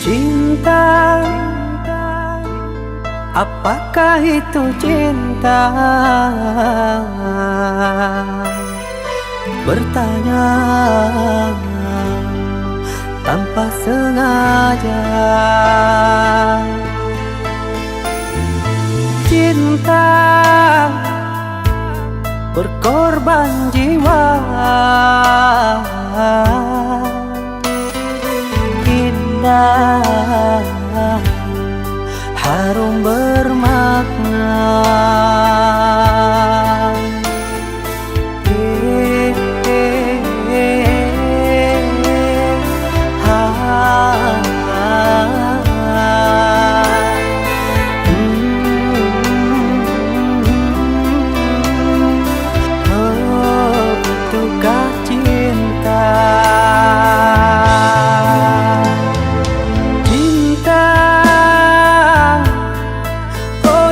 Cinta, apakah itu cinta? Bertanya tanpa sengaja. Cinta berkorban jiwa, indah, harum bermakna.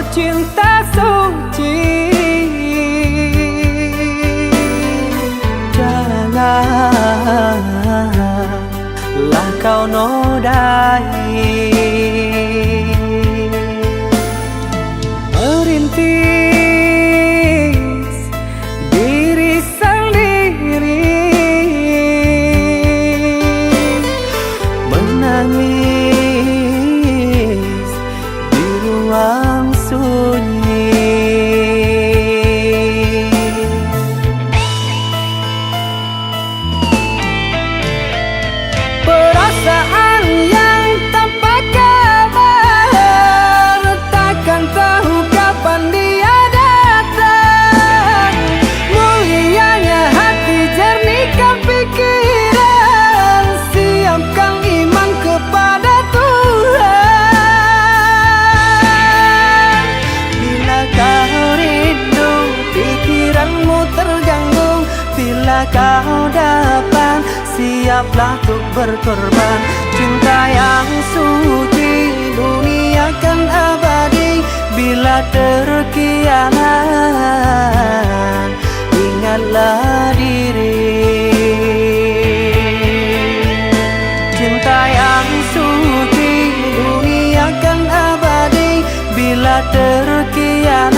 Cinta suci, janganlah kau nodai. Merintis diri sendiri, menangis di ruang sunyi. Perasaan yang tanpa kabar, takkan tahu kapan dia datang. Mulianya hati, jernihkan pikiran, siapkan iman kepada Tuhan. Bila kau rindu, pikiranmu terganggu, bila kau datang, siaplah untuk berkorban. Cinta yang suci, dunia kan abadi. Bila terkianat, ingatlah diri. Cinta yang suci, dunia kan abadi. Bila terkianat,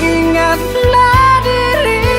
ingatlah diri.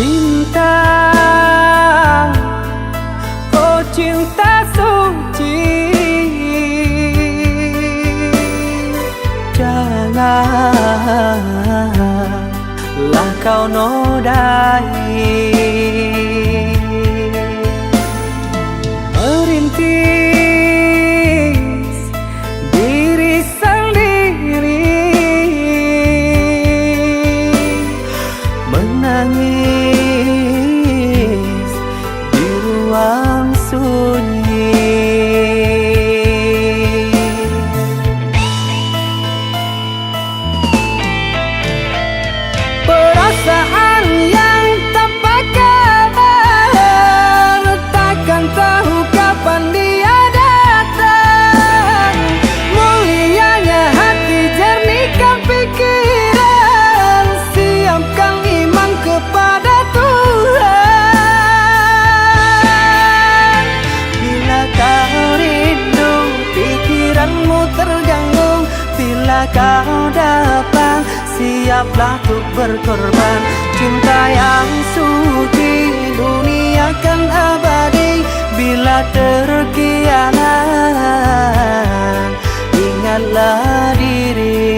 Cinta, oh cinta suci, janganlah kau nodai. Merintis diri sendiri, menangis di ruang sunyi. Perasaan yang tanpa kabar, takkan tahu kapan dia datang. Mulianya hati, jernihkan pikiran, siapkan iman kepada Tuhan. Bila kau rindu, pikiranmu terganggu, bila kau datang, siaplah untuk berkorban. Cinta yang suci, dunia kan abadi. Bila terkianat, ingatlah diri.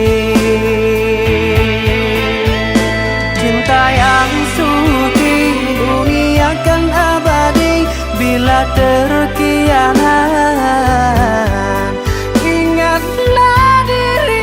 Cinta yang suci, dunia telah terkianat, ingatlah diri.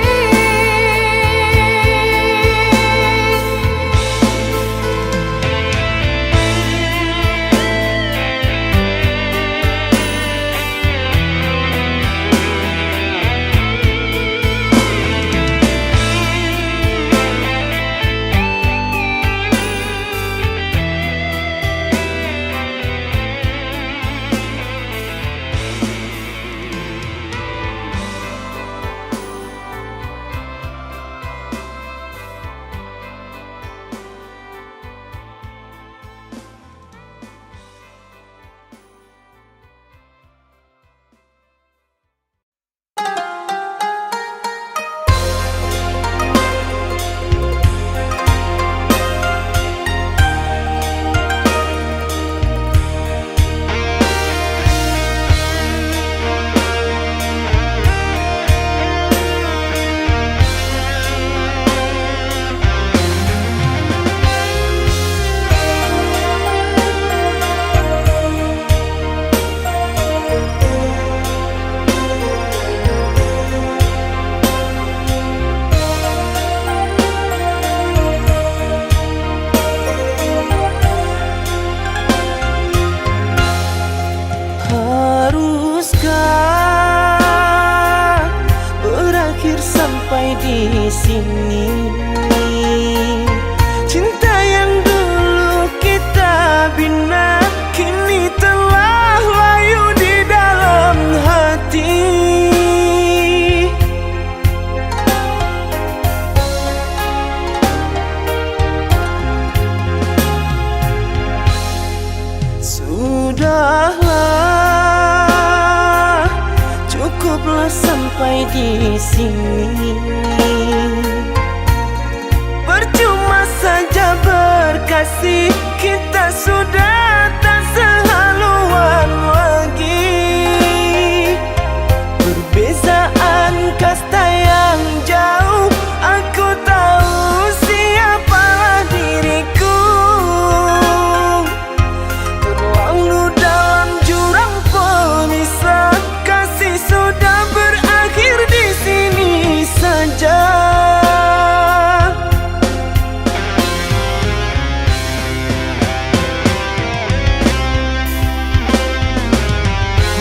Haruskah berakhir sampai di sini? Cinta yang dulu kita bina kini telah layu di dalam hati. Sudahlah, cukuplah sampai di sini. Percuma saja berkasih, kita sudah tak sehaluan lagi. Perbezaan kasta yang jauh, aku tahu siapalah diriku. Terlalu dalam jurang pemisah, kasih sudah berakhir di sini saja.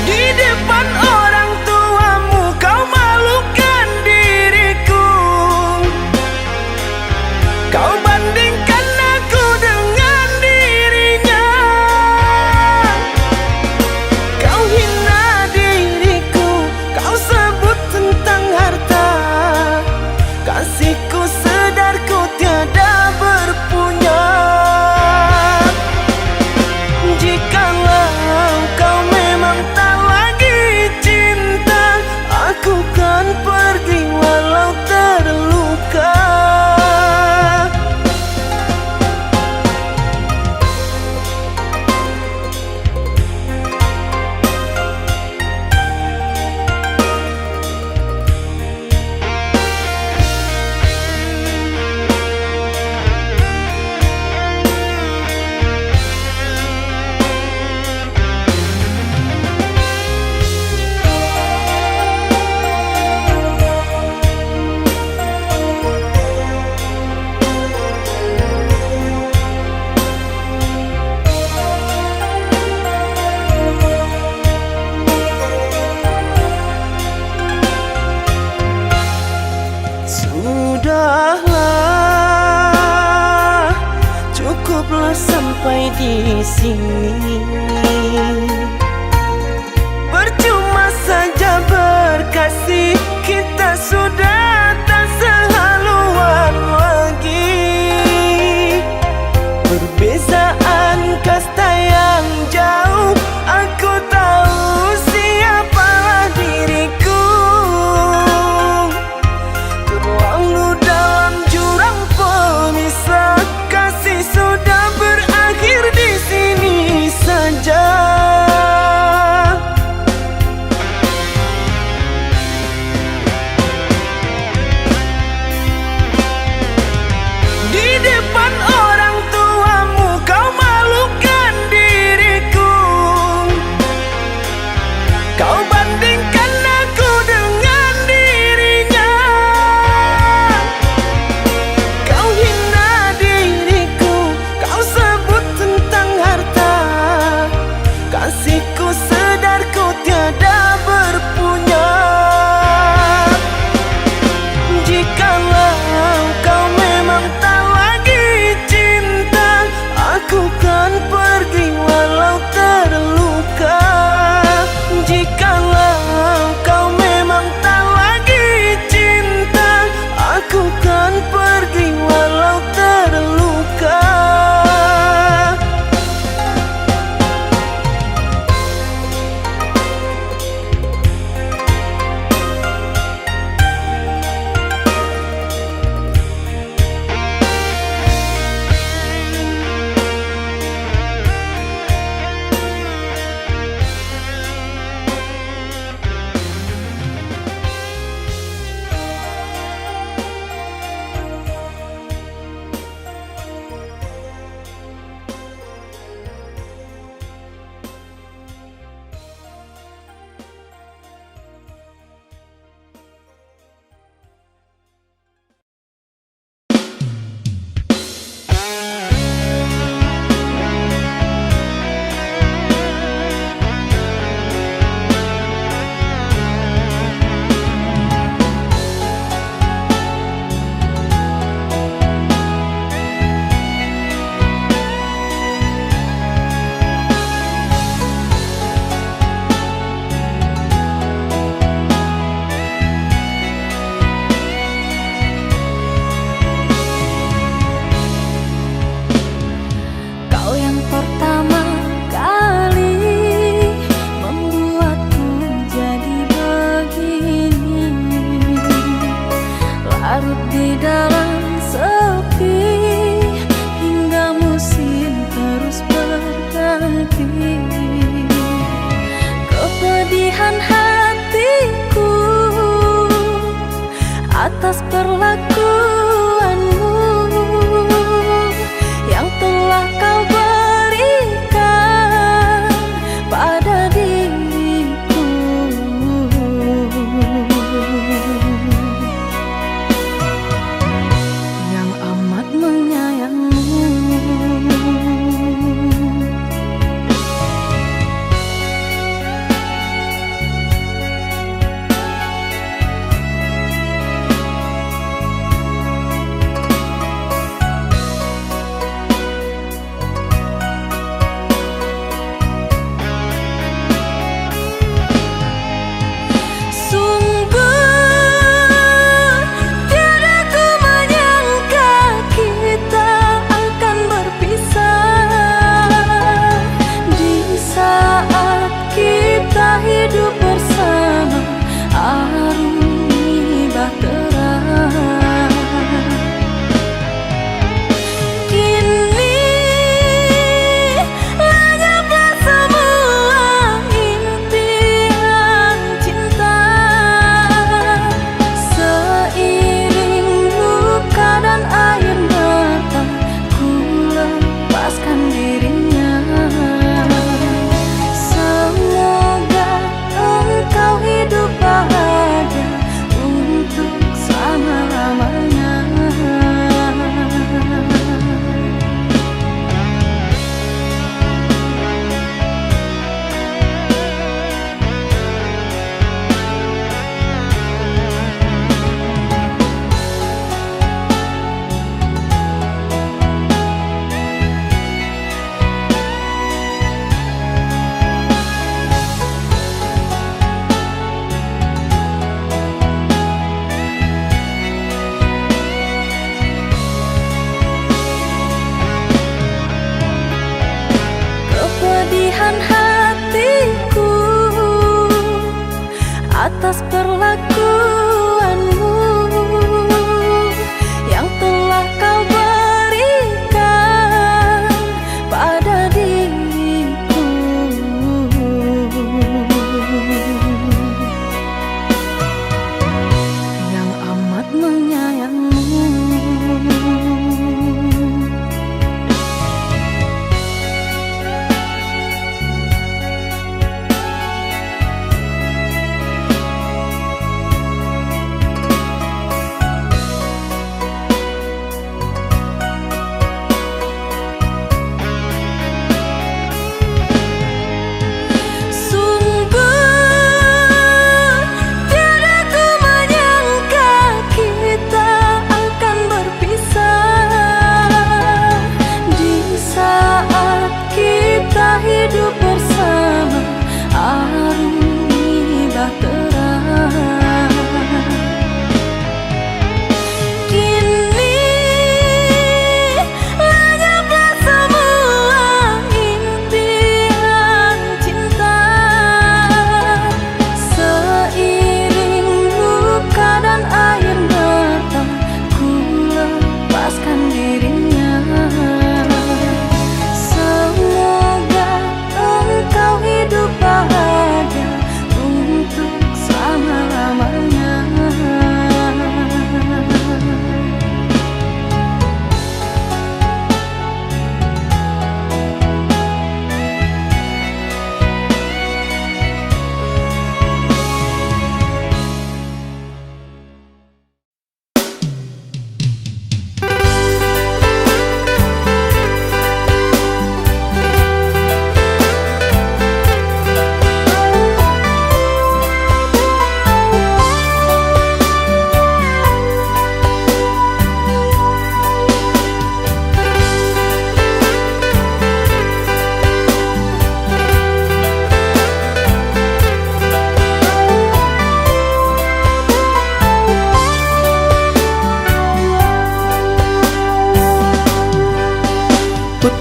Di depan orang tuamu kau malukan diriku, kau bandingkan aku dengan dirinya. Kau hina diriku, kau sebut tentang harta. Kasihku sedarku tiada berpunya. Jikalau kau memang tak lagi cinta, aku kan pergi walau terluka. Sudahlah, cukuplah sampai di sini. Percuma saja berkasih, kita sudah tak sehaluan lagi. Perbezaan kasta yang jauh, aku tahu siapalah diriku. Terlalu dalam jurang pemisah, kasih sudah berakhir di sini saja. atas perlakuanmu yang telah kau berikan pada diriku, yang amat menyayangmu. Hidup bersama aruni bahtera, kini lenyaplah semua impian cinta. Seiring luka dan air mata, ku lepaskan dirinya. Hidup bahagia untuk selama-lamanya.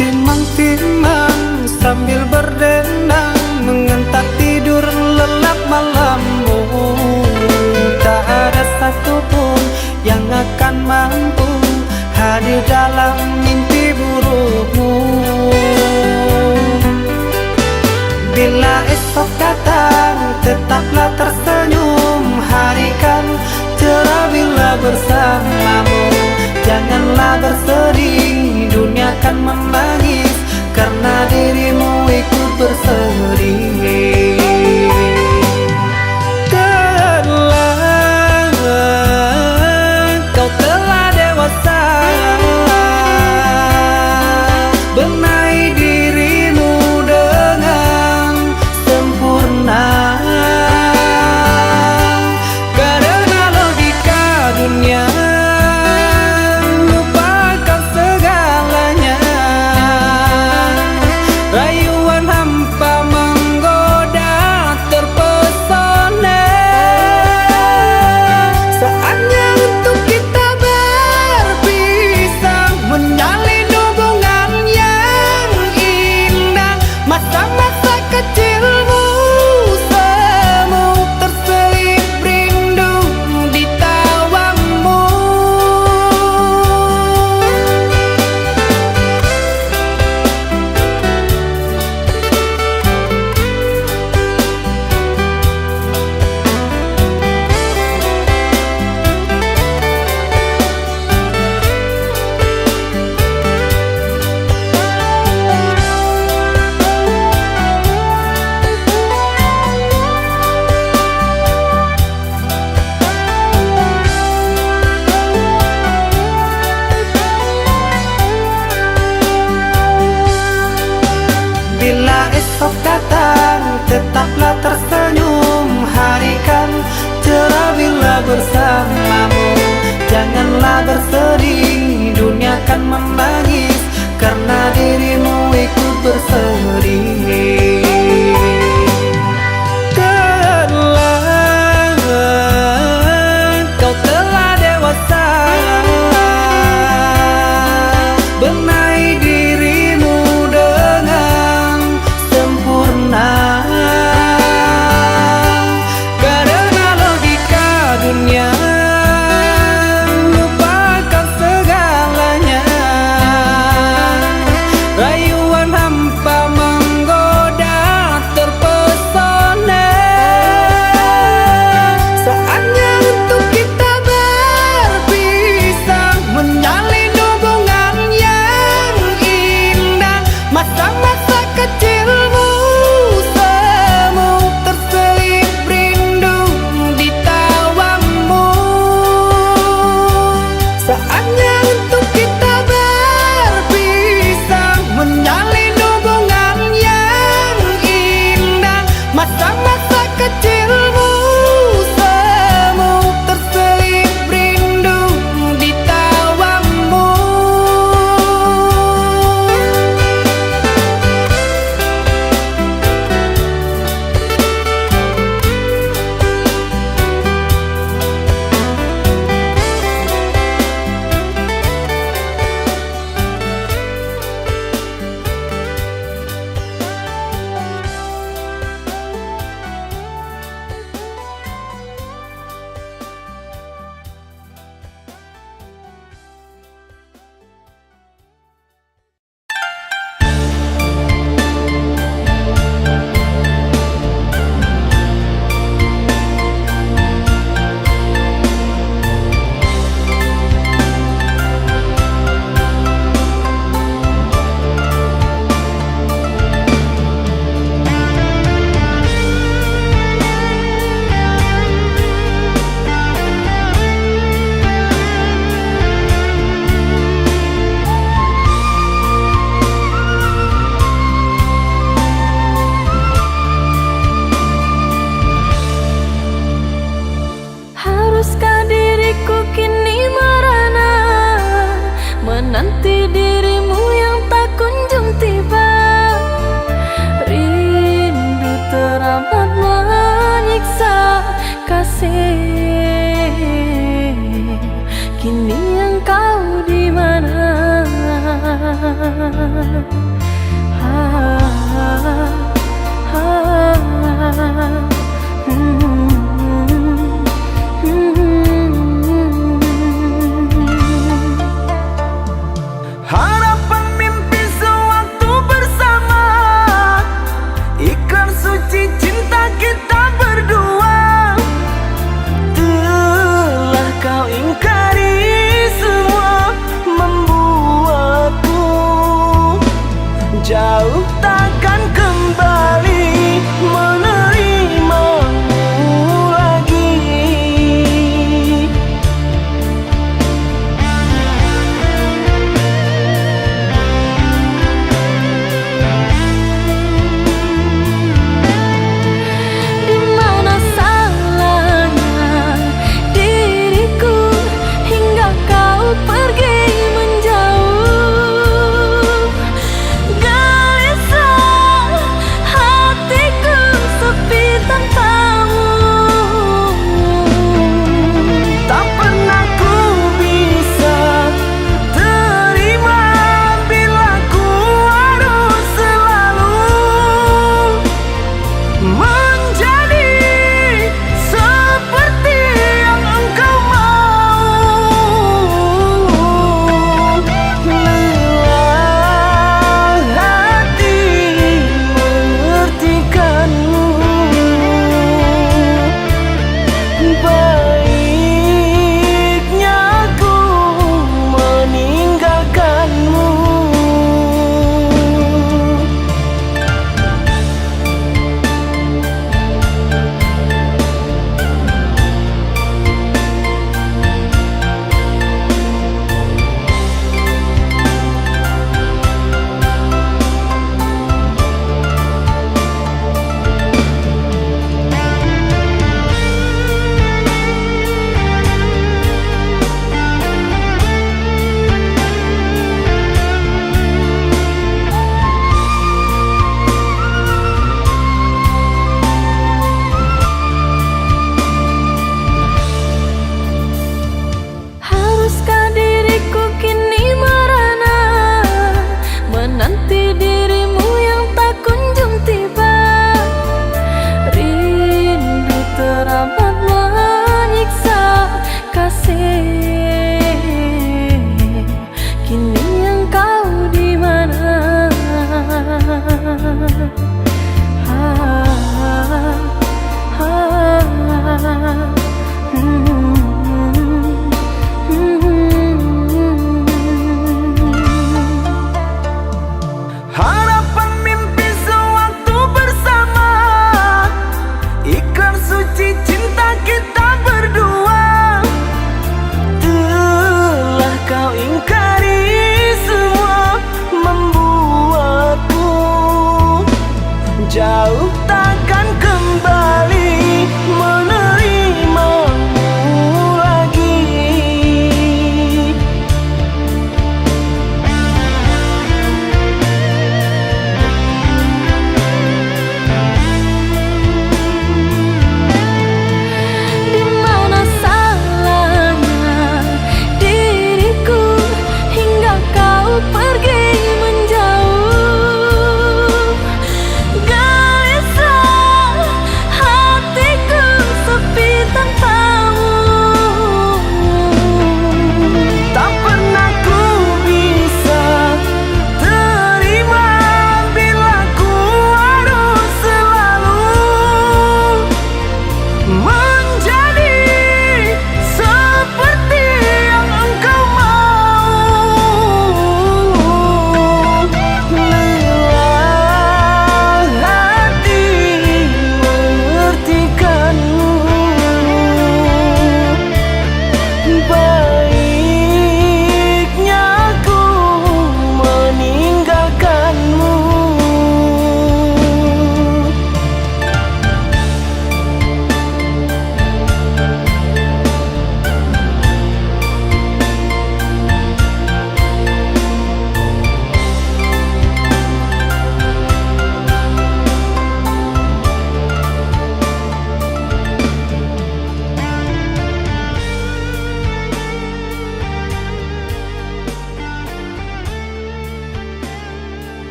Timang-timang sambil berdendang, mengentak tidur lelap malammu. Tak ada satupun yang akan mampu hadir dalam mimpi burukmu. Bila esok datang, tetaplah tersenyum. Hari kan cerah bila bersamamu. Janganlah bersedih, dunia kan menangis karena dirimu ikut bersedih. Kau telah dewasa, benahi dirimu dengan sempurna. Karena logika dunia esok datang, tetaplah tersenyum. Hari kan cerah bila bersamamu. Janganlah bersedih, dunia kan menangis karena dirimu ikut bersedih. Kau telah dewasa, benahi dirimu dengan sempurna. Karena dirimu yang tak kunjung tiba. Rindu teramat menyiksa kasih. Kini engkau di mana? Harapan mimpi sewaktu bersama, ikrar suci cinta kita berdua. Telah kau ingkari semua, membuatku jauh takkan kembali menerimamu lagi. Di mana salahnya diriku hingga kau pergi menjauh? Garis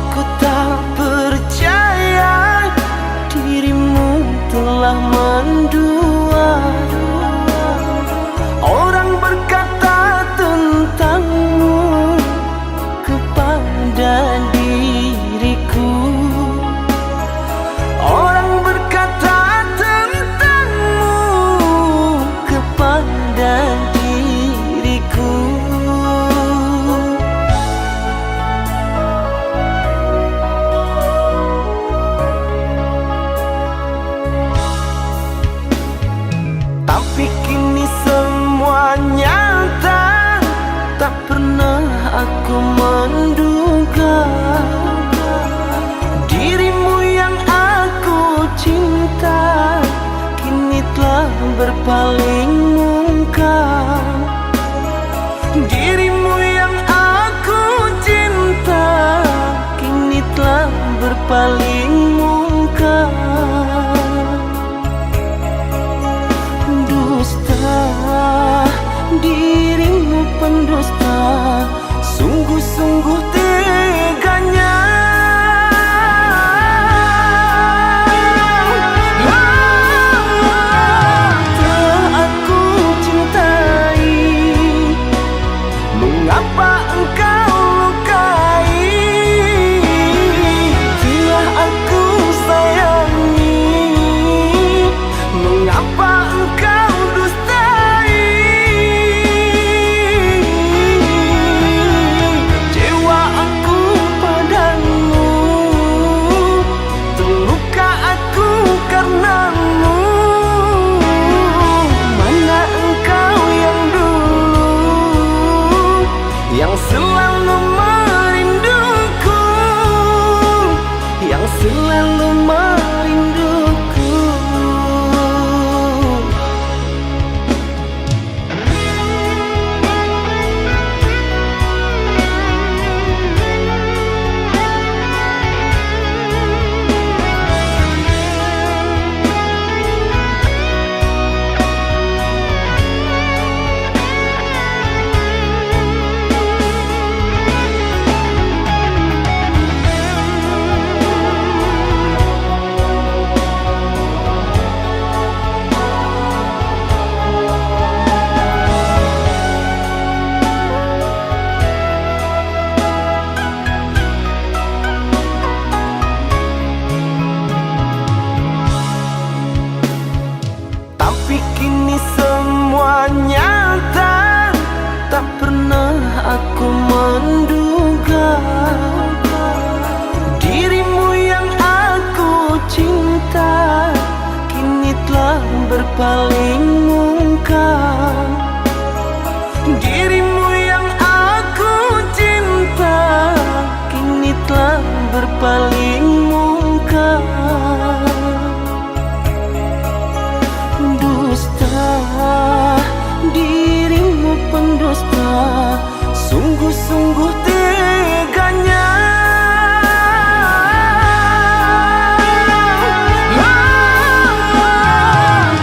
Aku tak percaya dirimu telah mendua. Orang berkata tentangmu kepada diriku. Orang berkata tentangmu kepada diriku. Tapi kini semua nyata, tak pernah aku menduga dirimu yang aku cinta kini telah berpaling muka. Dirimu yang aku cinta kini telah berpaling muka. Dusta, dirimu pendusta, sungguh-sungguh teganya. Telah aku cintai, mengapa engkau lukai? Telah aku sayangi, mengapa engkau dustai? Jiwa aku padamu, terluka aku karenamu. Mana engkau yang dulu, yang selalu merinduku, yang selalu merinduku. Tapi kini semua nyata, tak pernah aku menduga dirimu yang aku cinta kini telah berpaling muka. Dirimu yang aku cinta kini telah berpaling muka. Dusta, dirimu pendusta, sungguh-sungguh teganya.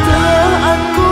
Telah aku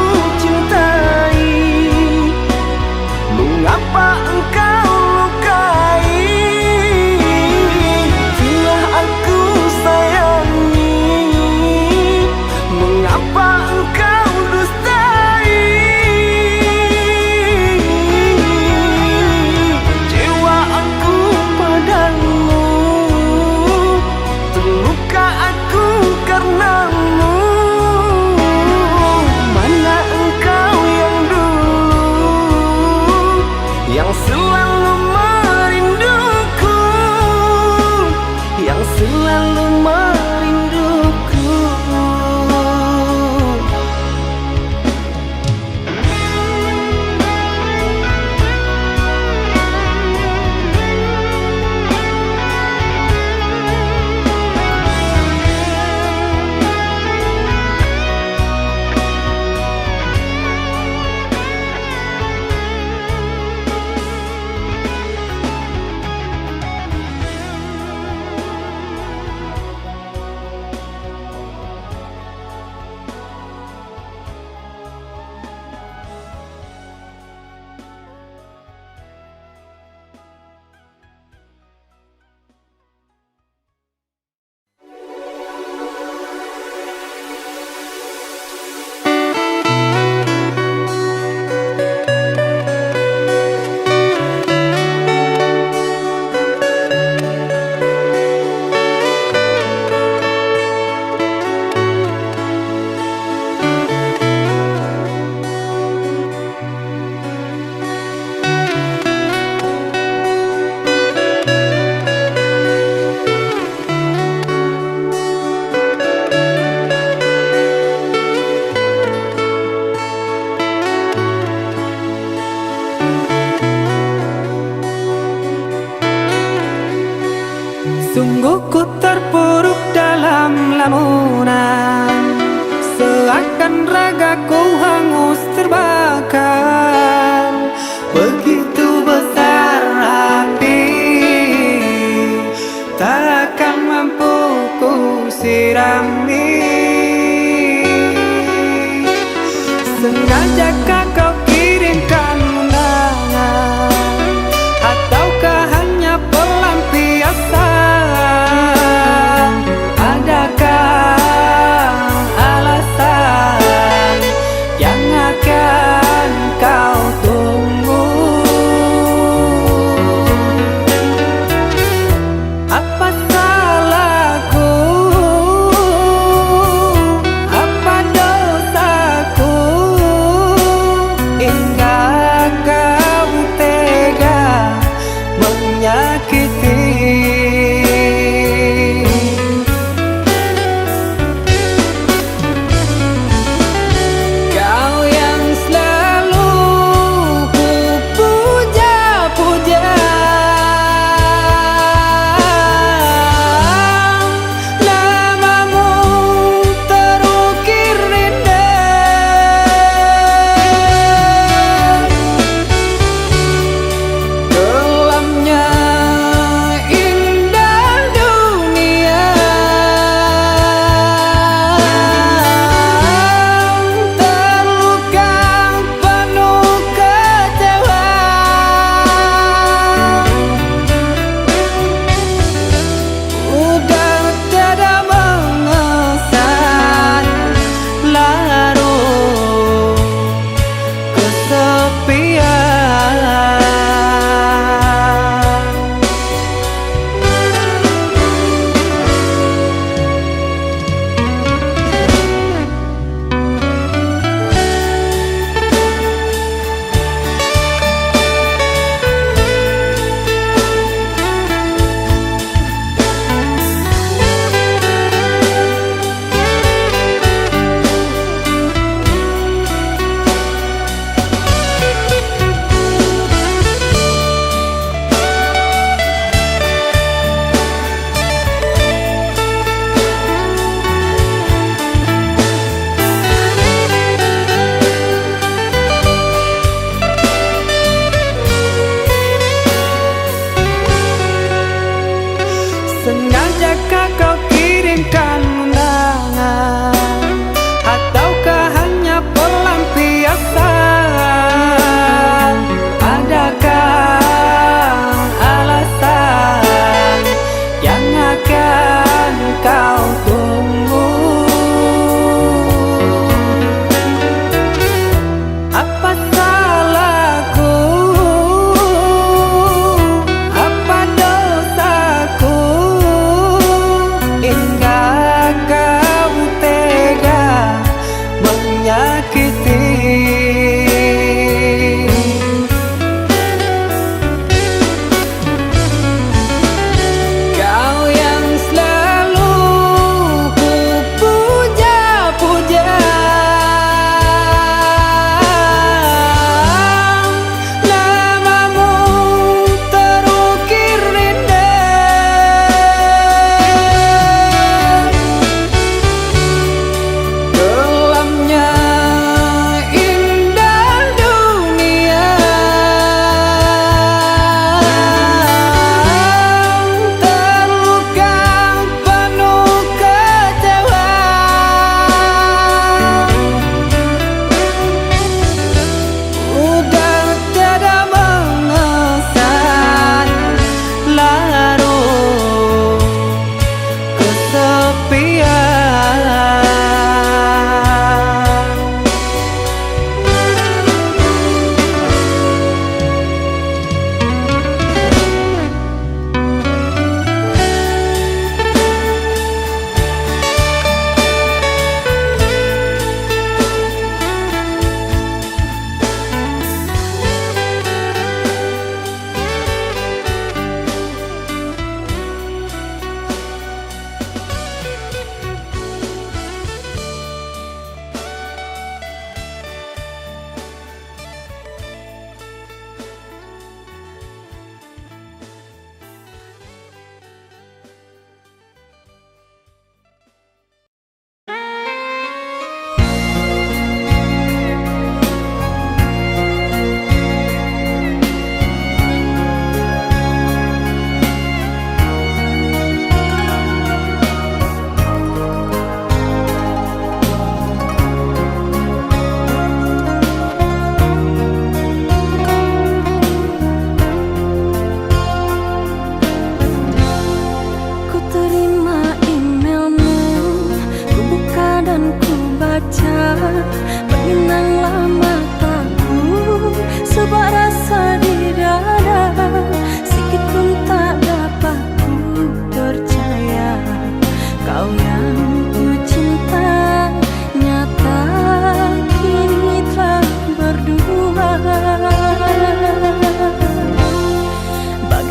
Sungguh ku terpuruk dalam lamunan, seakan ragaku hangus terbakar. Begitu besar api, takkan mampu ku sirami. Sengajakah kau kirimkan undangan, ataukah hanya pelampiasan? Adakah alasan yang akan kau tunggu? Apa salahku? Apa dosaku? Hingga kau tega menyakiti. Kau yang selalu ku puja-puja, namamu terukir indah. Kelamnya indah dunia, terluka penuh kecewa. Udah tiada mengesan, larut kesepian. Sengajakah kau kirimkan undangan, ataukah hanya pelampiasan? Adakah alasan yang akan kau tunggu? Apa salahku? Apa dosaku?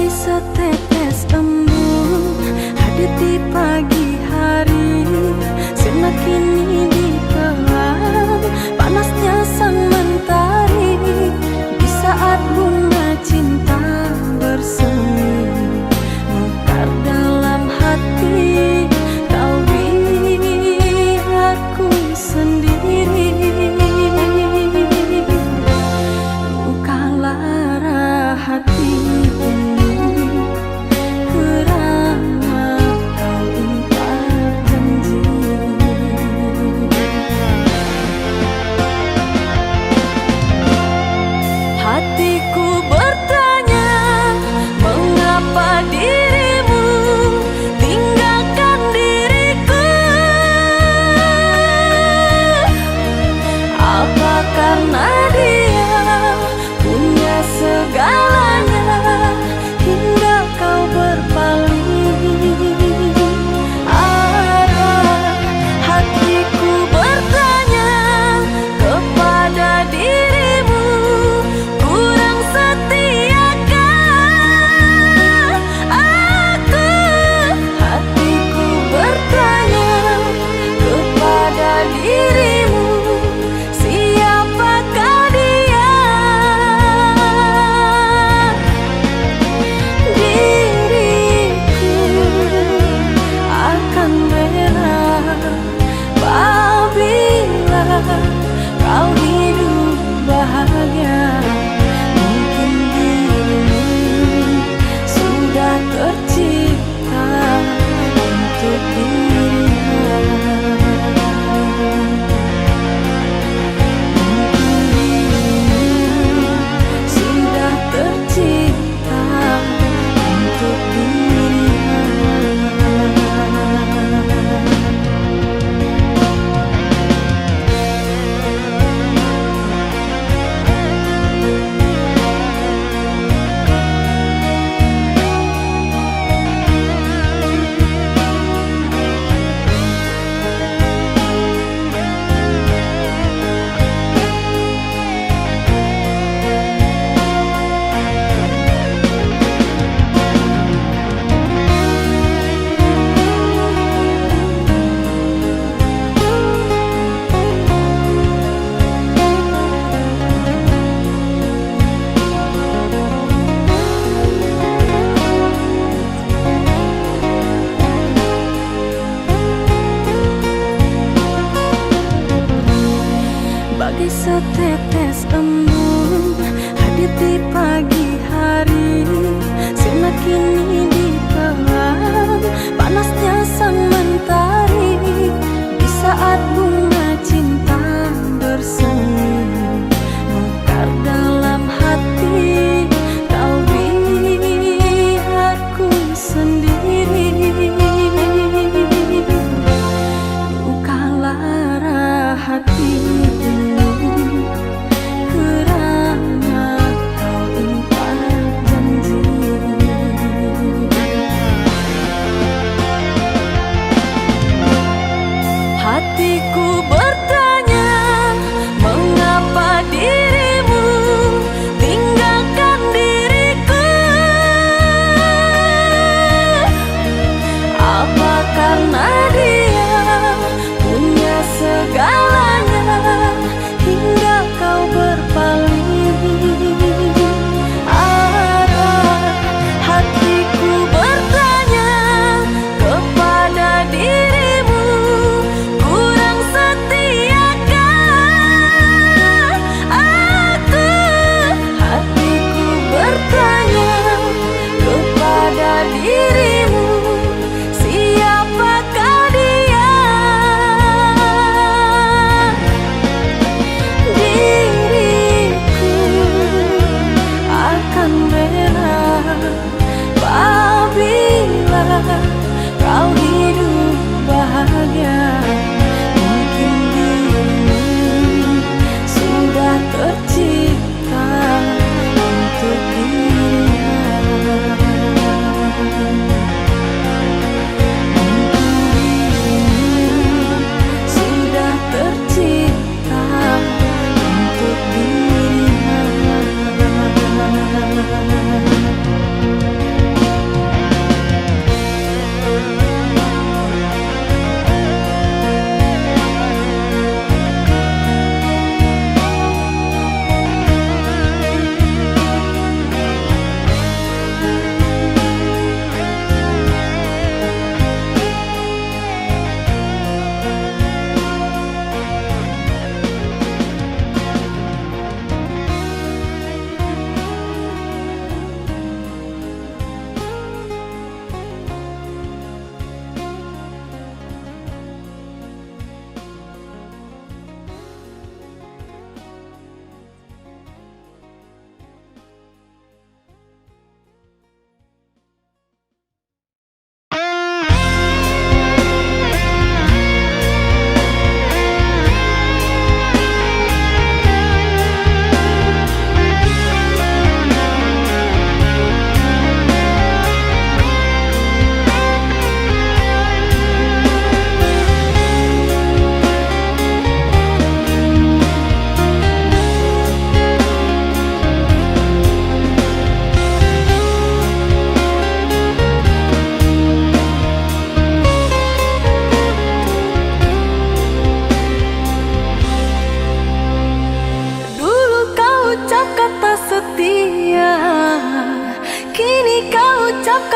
Seperti setetes embun hadir di pagi hari, sinar kini ditelan panasnya sang mentari. Di saat bunga cinta bersemi mekar dalam hati, kau biarku sendiri. Luka lara hati ini kerana kau ingkar janji. Hatiku bertanya, mengapa dirimu tinggalkan diriku? Apa karena dia punya segalanya hingga kau berpaling arah? Hatiku bertanya kepada dirimu, kurang setiakah aku? Hatiku bertanya kepada dirimu, siapakah dia? Diriku akan merah apabila kau hidup bahagia. Mungkin dirimu sudah tercipta untuk dirinya. Mungkin dirimu sudah tercipta untuk dirinya.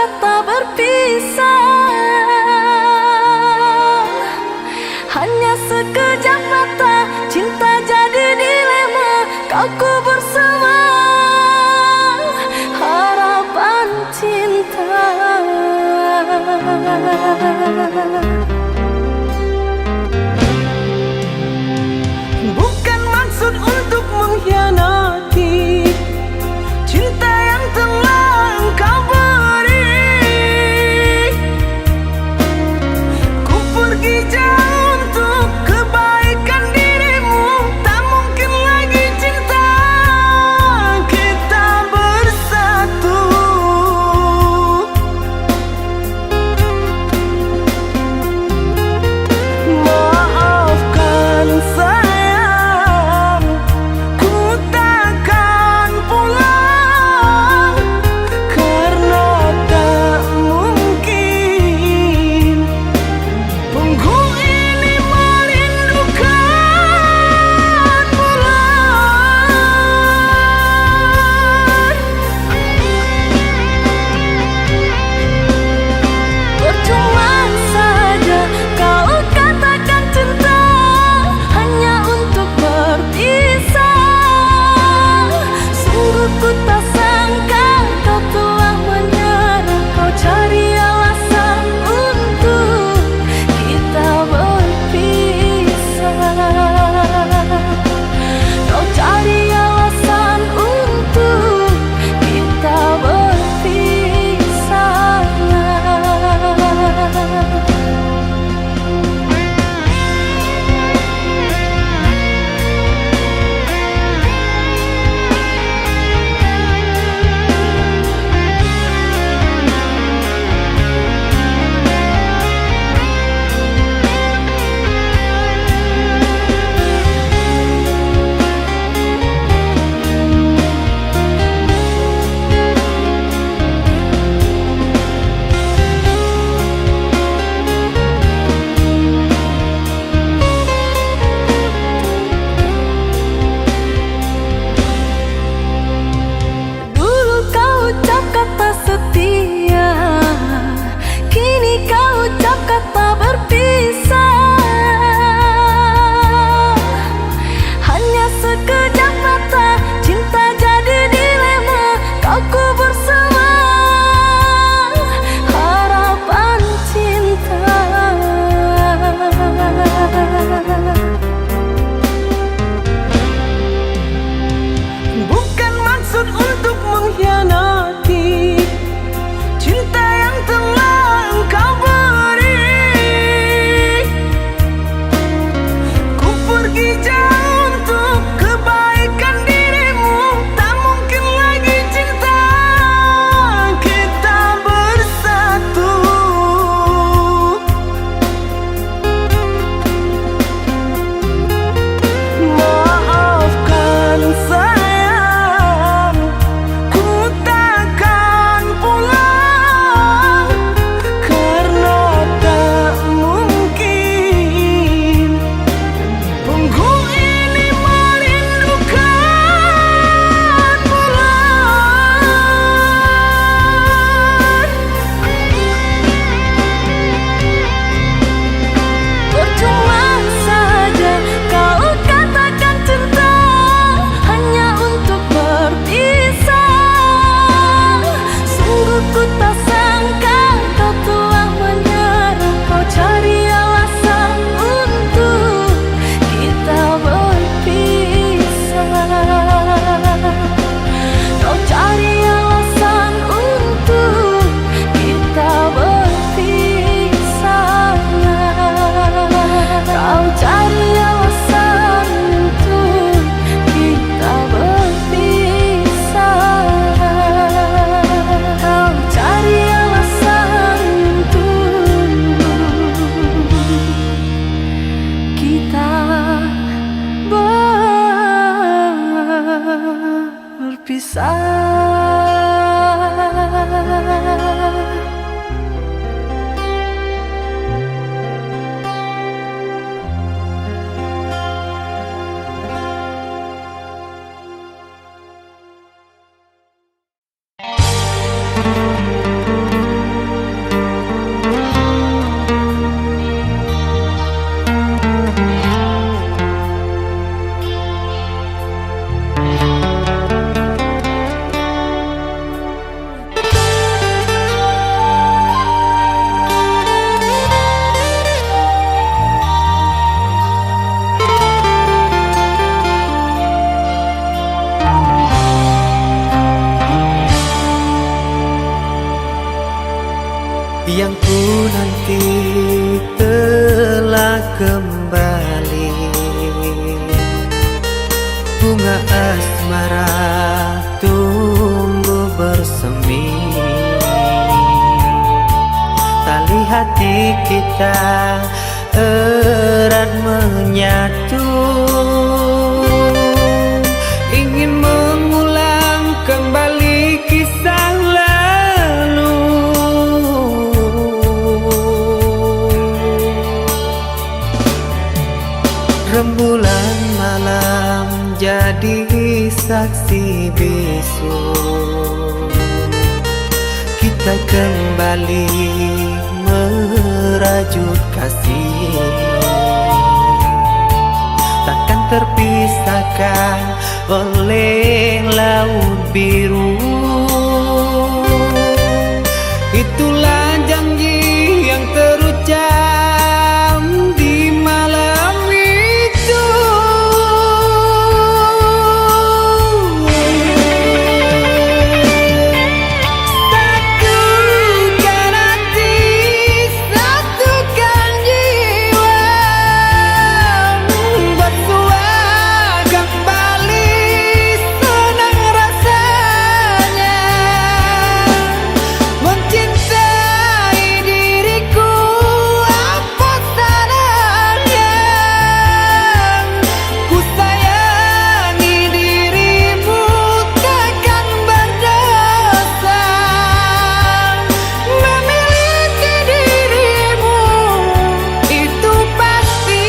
kata berpisah, hanya sekejap mata cinta jadi dilema. Kau kubur semua harapan cinta. Bukan maksud untuk mengkhianati cinta yang telah engkau beri. Ku pergi jauh untuk kebaikan dirimu. Tak mungkin lagi cinta kita bersatu. yang ku nanti telah kembali. Bunga asmara tumbuh bersemi, tali hati kita erat menyatu. Ingin mengulang kembali kisah lalu. Rembulan malam jadi saksi bisu, kita kembali merajut kasih. Takkan terpisahkan oleh laut biru. Itulah janji yang terucap di malam itu. Satukan hati, satukan jiwa, bersua kembali, senang rasanya mencintai diriku. Apa salahnya ku sayangi dirimu, takkan berdosa memiliki dirimu, itu pasti.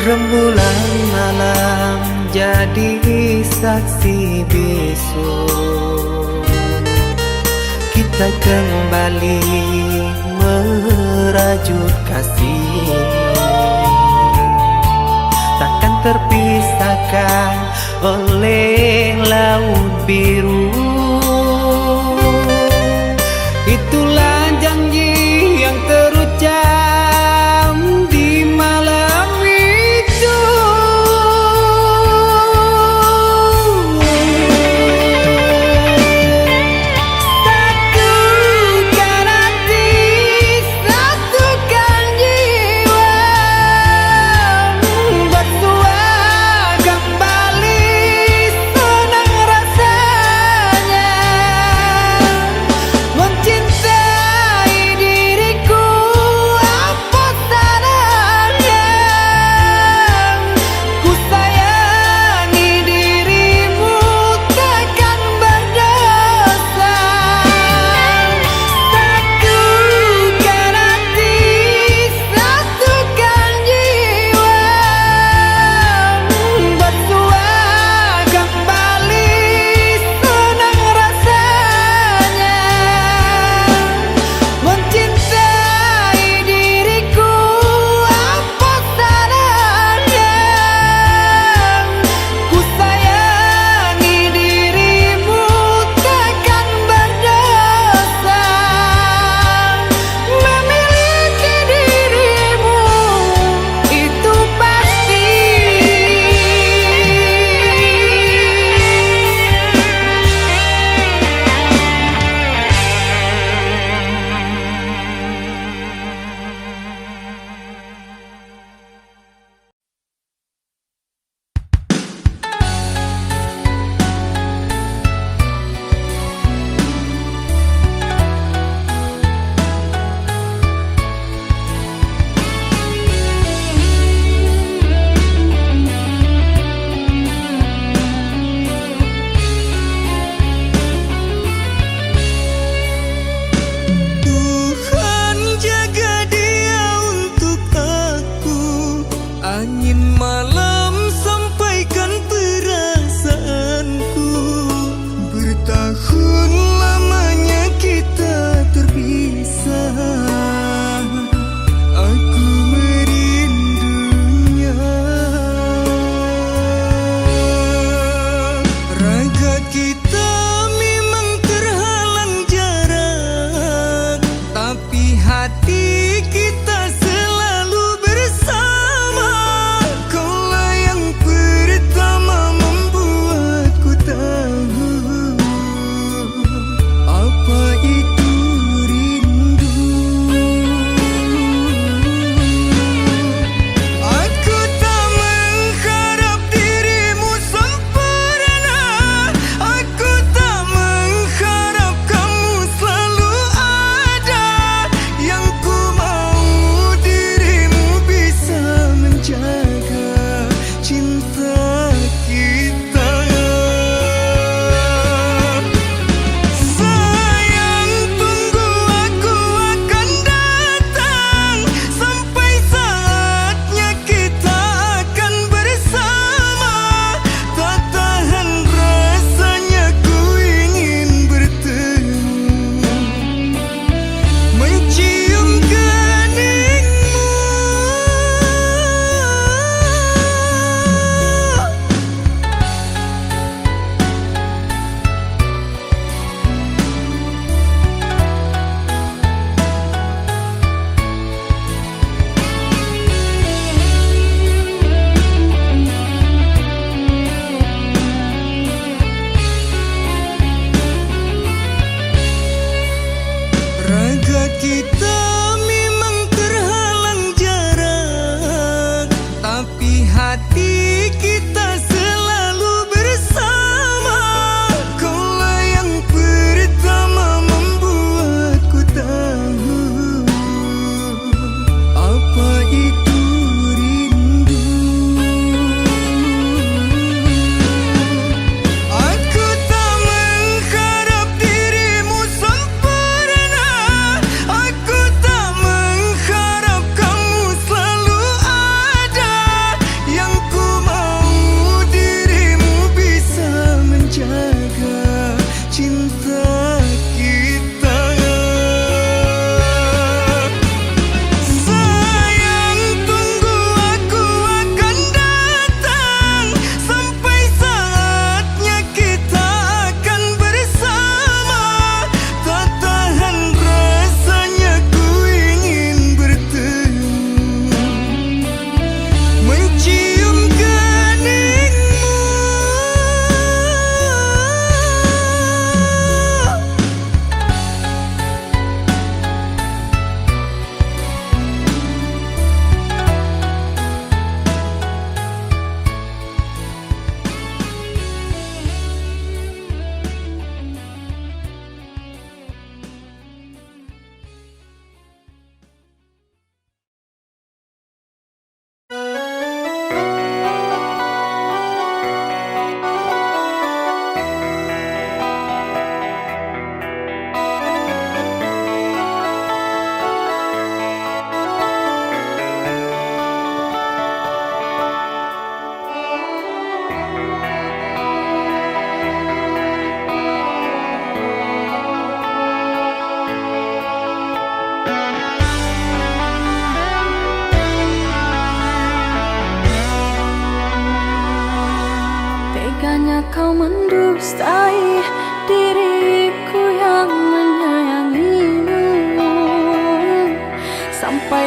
Rembulan malam jadi saksi bisu, kita kembali merajut kasih. Takkan terpisahkan oleh laut biru. Itulah janji yang terucap di malam itu. Satukan hati, satukan jiwa, bersua kembali, senang rasanya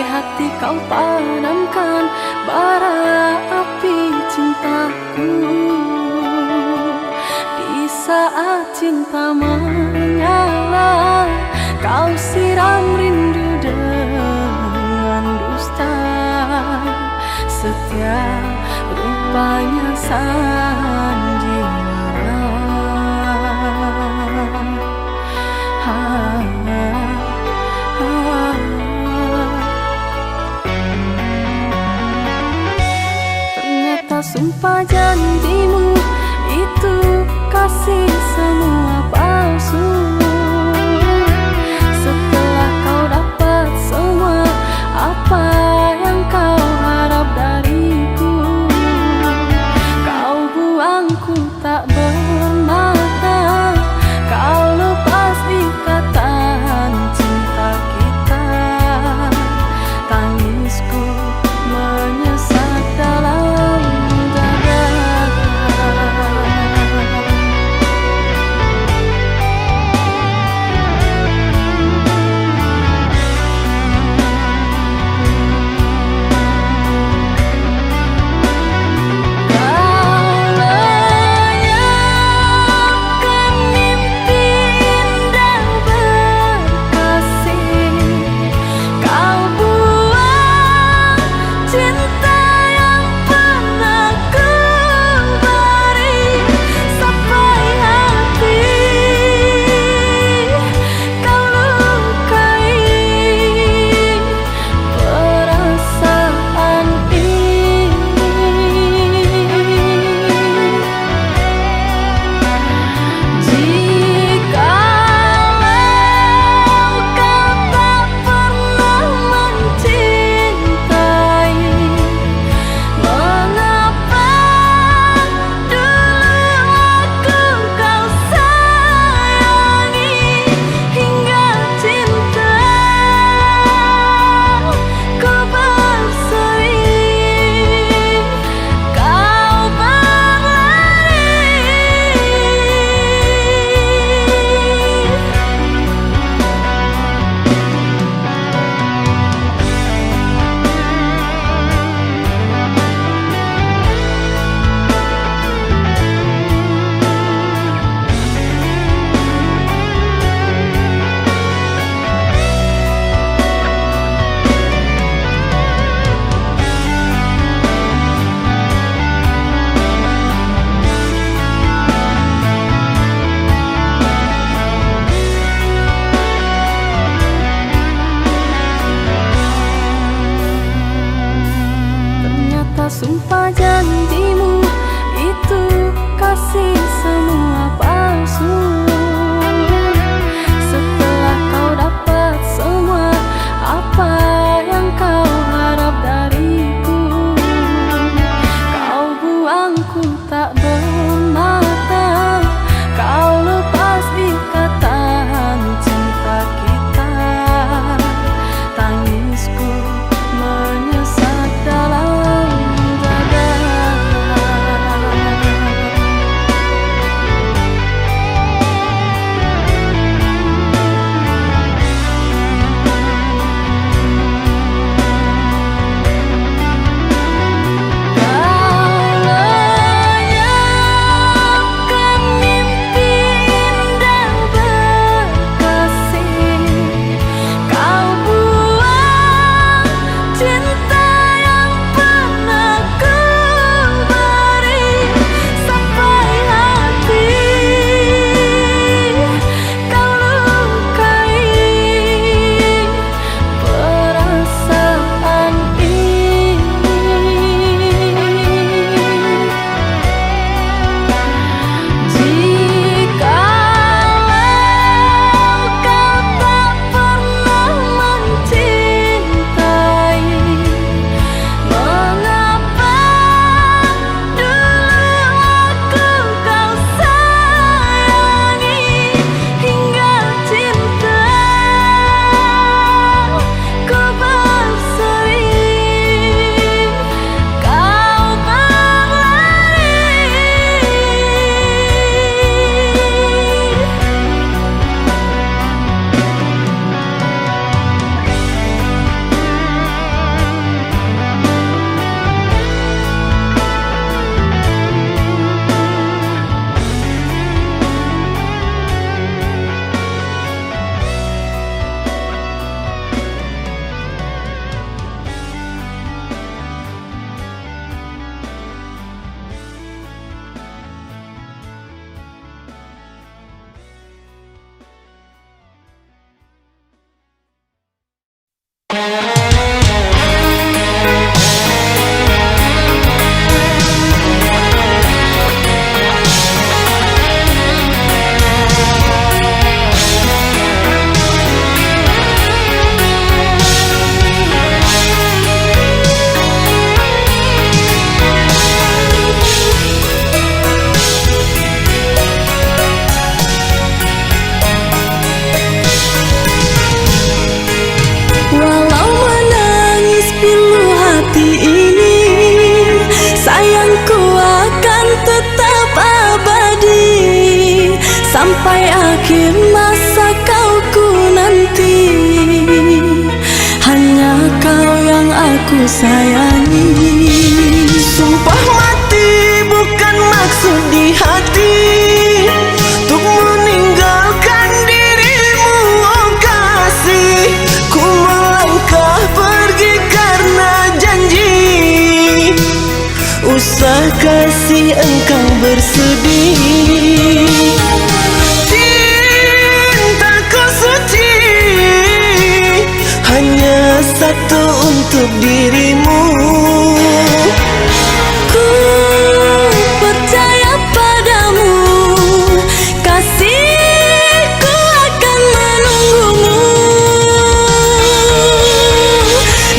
Sampai hati kau padamkan bara api cintaku. Di saat cinta menyala, kau siram rindu dengan dusta. Setiap rupanya sandiwara. Ternyata sumpah janjimu itu kasih semua palsu. Setelah kau dapat semua apa yang kau harap dariku, kau buangku tak bermakna. Kau lepas ikatan cinta kita. Tangisku menyesat dalam dada. sampai akhir masa kau ku nanti. Hanya kau yang aku sayangi. Sumpah mati bukan maksud di hati untuk meninggalkan dirimu, oh kasih. Ku melangkah pergi karena janji, usah kasih engkau bersedih. Cintaku suci hanya satu untuk dirimu. Ku percaya padamu, kasihku akan menunggumu.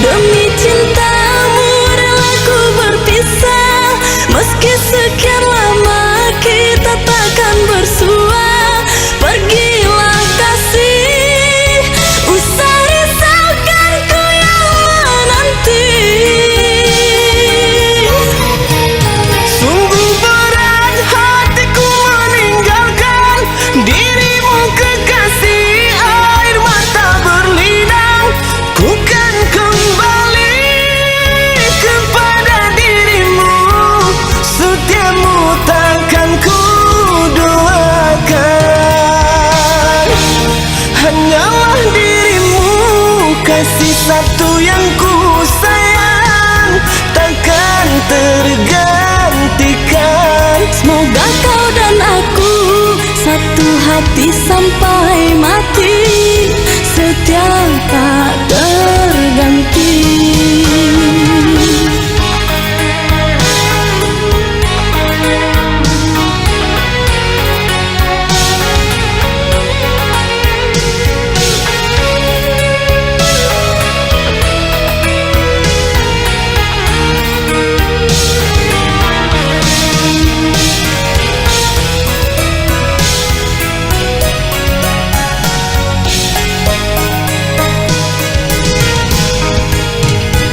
Demi cintamu rela ku berpisah, meski sekian lama kita takkan bersua. Pergilah kasih, usah risaukan ku yang menanti. Sungguh berat hatiku meninggalkan dirimu kekasih. Air mata berlinang, ku kan kembali kepada dirimu. Setiamu takkan ku doakan. Hanyalah dirimu, kasih satu yang ku sayang, takkan tergantikan. Semoga kau dan aku satu hati sampai mati, setia tak terganti.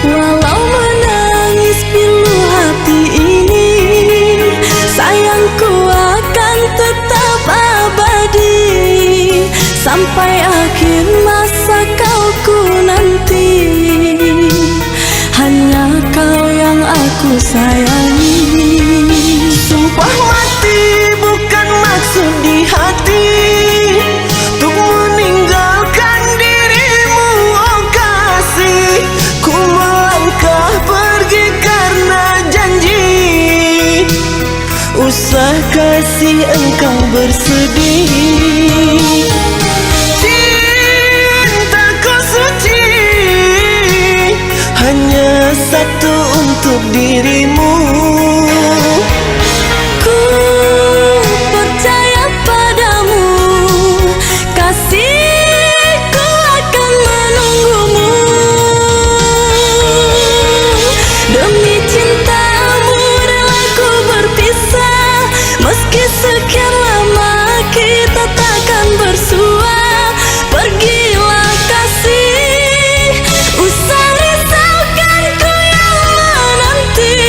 Walau menangis pilu hati ini, sayangku akan tetap abadi. Sampai akhir masa kau ku nanti, hanya kau yang aku sayangi. Sumpah mati bukan maksud di hati untuk meninggalkan dirimu, oh kasih. Ku melangkah pergi karena janji, usah kasih engkau bersedih. Cintaku suci hanya satu untuk dirimu. Ku percaya padamu, kasihku akan menunggumu. Demi cintamu rela ku berpisah, meski sekian lama kita takkan bersua. Pergilah kasih, usah risaukan ku yang menanti.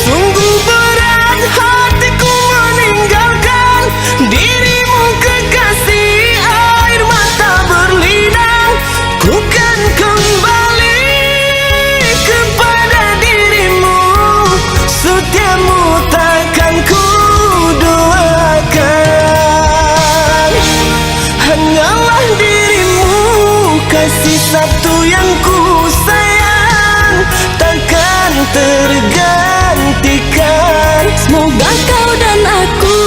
Sungguh berat hatiku meninggalkan dirimu kekasih. Air mata berlinang, ku kan kembali kepada dirimu. Setiamu takkan ku doakan. Hanyalah dirimu, kasih satu yang ku sayang, takkan tergantikan. Semoga kau dan aku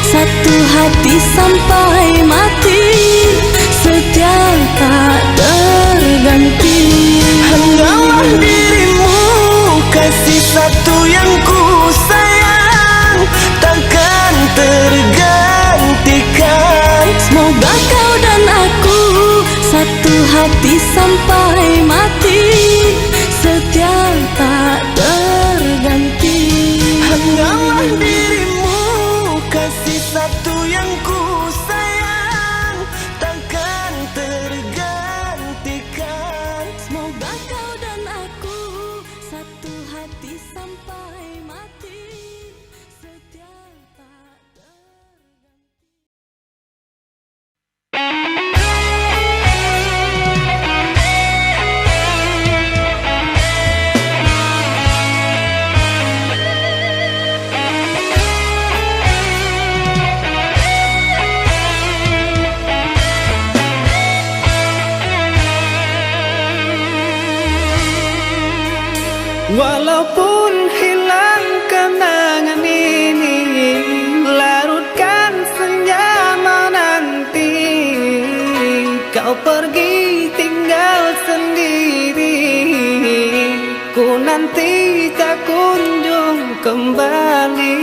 satu hati sampai mati, setia tak terganti. Hanyalah dirimu, kasih satu yang ku sayang, takkan tergantikan. Semoga kau dan aku satu hati sampai mati, setia tak terganti. Hanyalah dirimu, kasih satu yang ku sayang, takkan tergantikan. Semoga kau dan aku satu hati sampai mati, setia. kembali.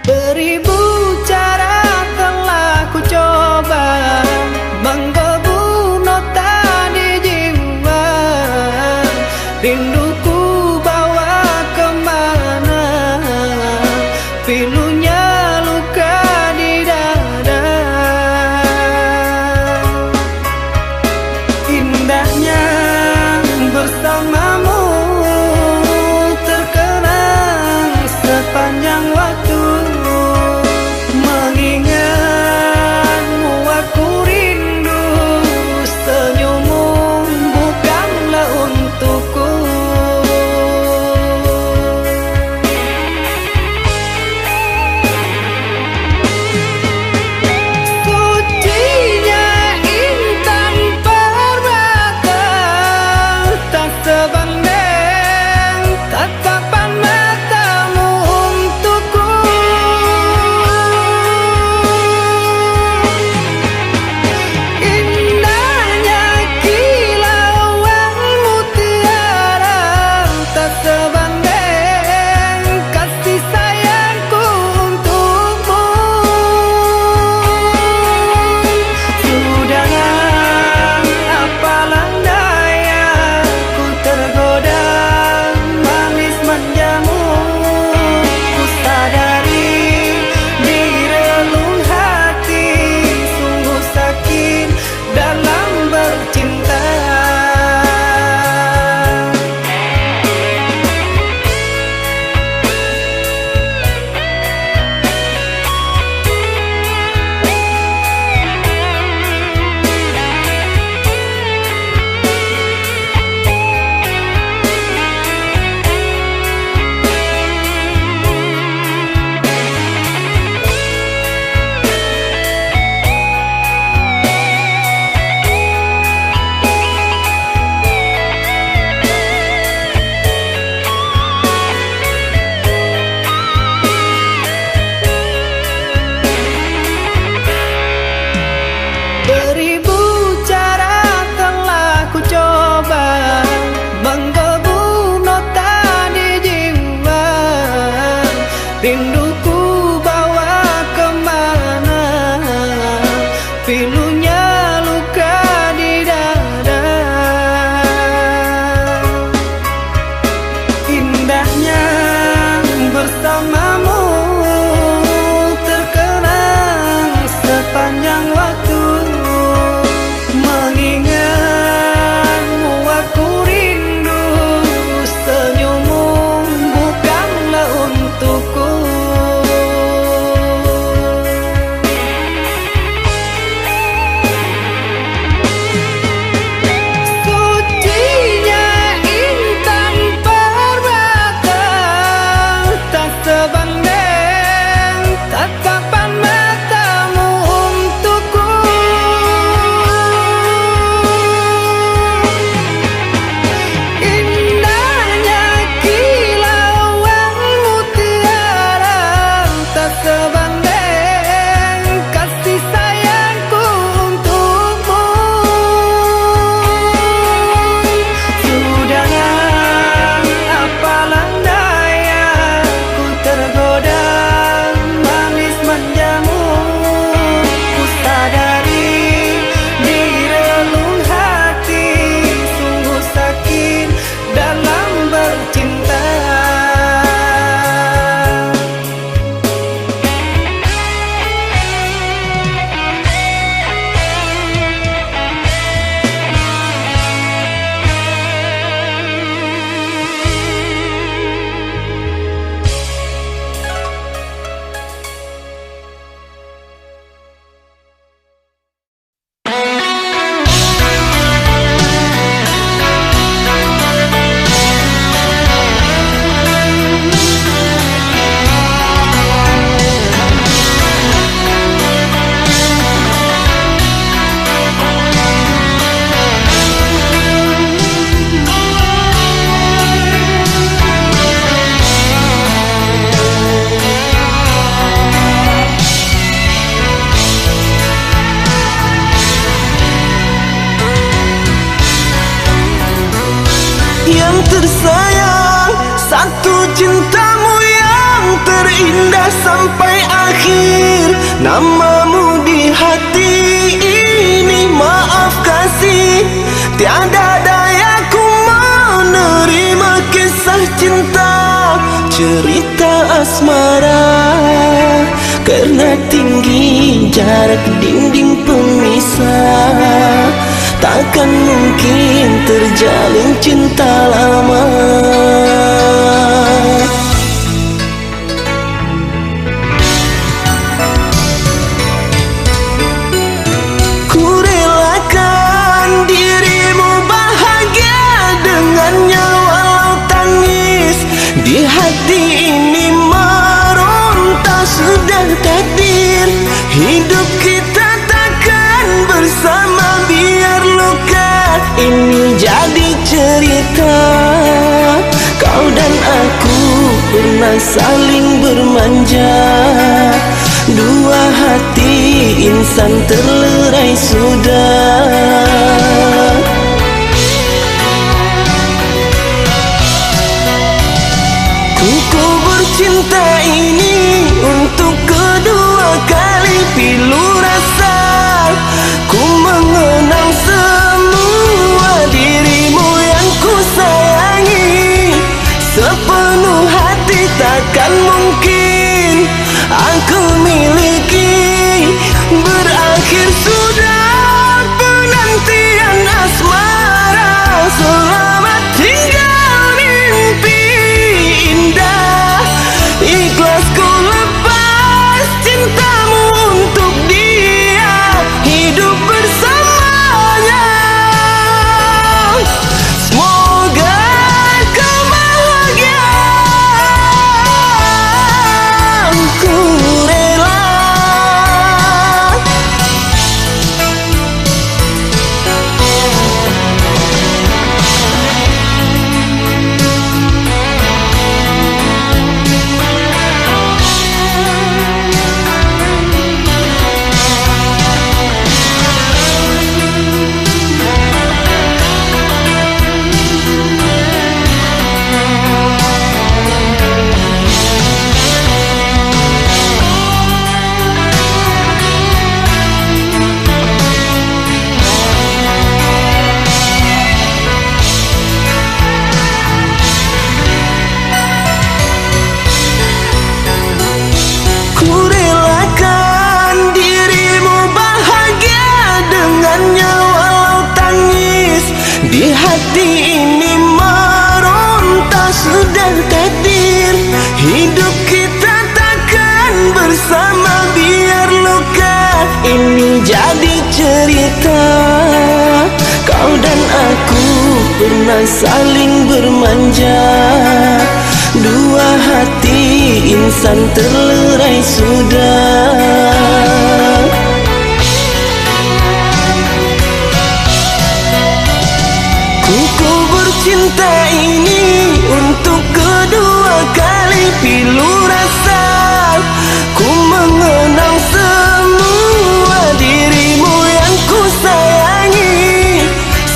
Beribu cara telah ku coba menggebu nota di jiwa, rinduku bawa kemana, pilunya luka di dada. Indahnya bersamamu terkenang sepanjang waktu. Mengingatmu aku rindu, senyummu bukanlah untukku. yang tersayang, satu cintamu yang terindah sampai akhir. Namamu di hati ini, maaf kasih, tiada dayaku menerima kisah cinta, cerita asmara. Karena tinggi jarak dinding pemisah, takkan mungkin terjalin cinta lama. Ku relakan dirimu bahagia dengannya walau tangis. Di hati ini meronta sudah takdir, hidup kita takkan bersama. Biar luka ini jadi cerita, kau dan aku pernah saling bermanja. Dua hati insan terlerai sudah. Ku bercinta ini untuk kedua kali, pilu rasa ku mengenang semua dirimu yang ku sayangi. Sepenuh hati takkan mungkin aku miliki. Berakhir sudah penantian asmara, selamat tinggal mimpi indah. Ikhlas ku lepas cintamu untuk dia, hidup bersamanya. Semoga kau bahagia, ku rela. Ku relakan dirimu bahagia dengannya walau tangis. Di hati ini meronta sudah takdir, hidup kita takkan bersama. Biar luka ini jadi cerita, kau dan aku pernah saling bermanja. Dua hati insan terlerai sudah. Ku bercinta ini untuk kedua kali, pilu rasa ku mengenang semua dirimu yang ku sayangi.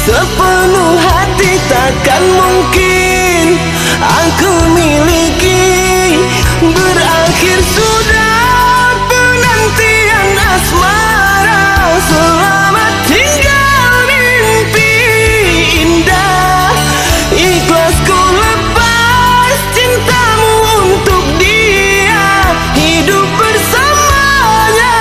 Sepenuh hati takkan mungkin aku miliki. Berakhir sudah penantian asmara, selamat tinggal mimpi indah. Ikhlas ku lepas cintamu untuk dia, hidup bersamanya.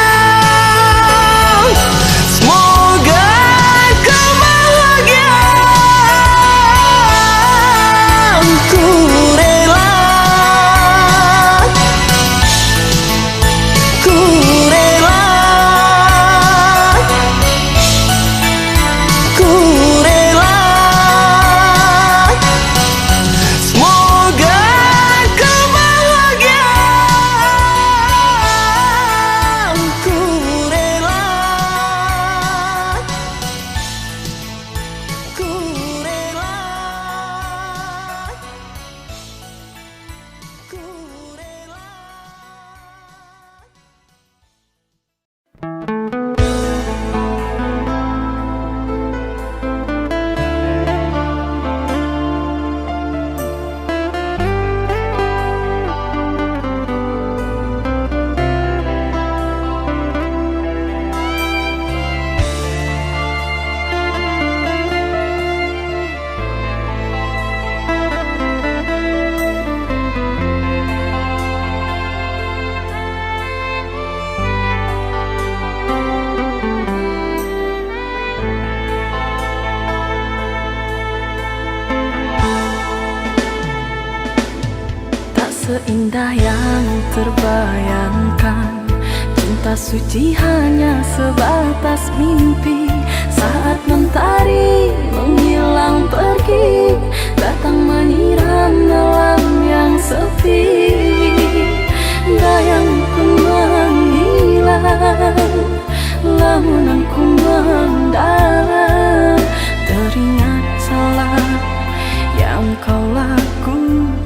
seindah yang terbayangkan. Cinta suci hanya sebatas mimpi. Saat mentari menghilang pergi, datang menyiram malam yang sepi. Bayangku menghilang, lamunanku mendalam, teringat salah yang kau lakukan.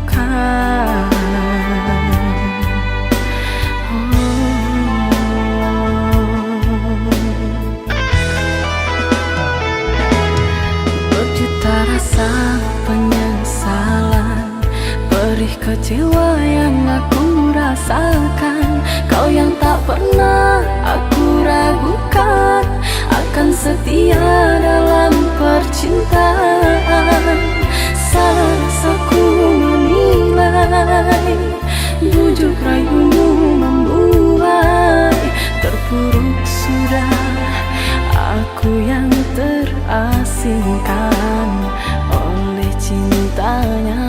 Berjuta rasa penyesalan, perih kecewa yang aku rasakan. Kau yang tak pernah aku ragukan, akan setia dalam percintaan. Salah aku menilai, bujuk rayumu membuai. Terpuruk sudah aku yang terasingkan oleh cintanya.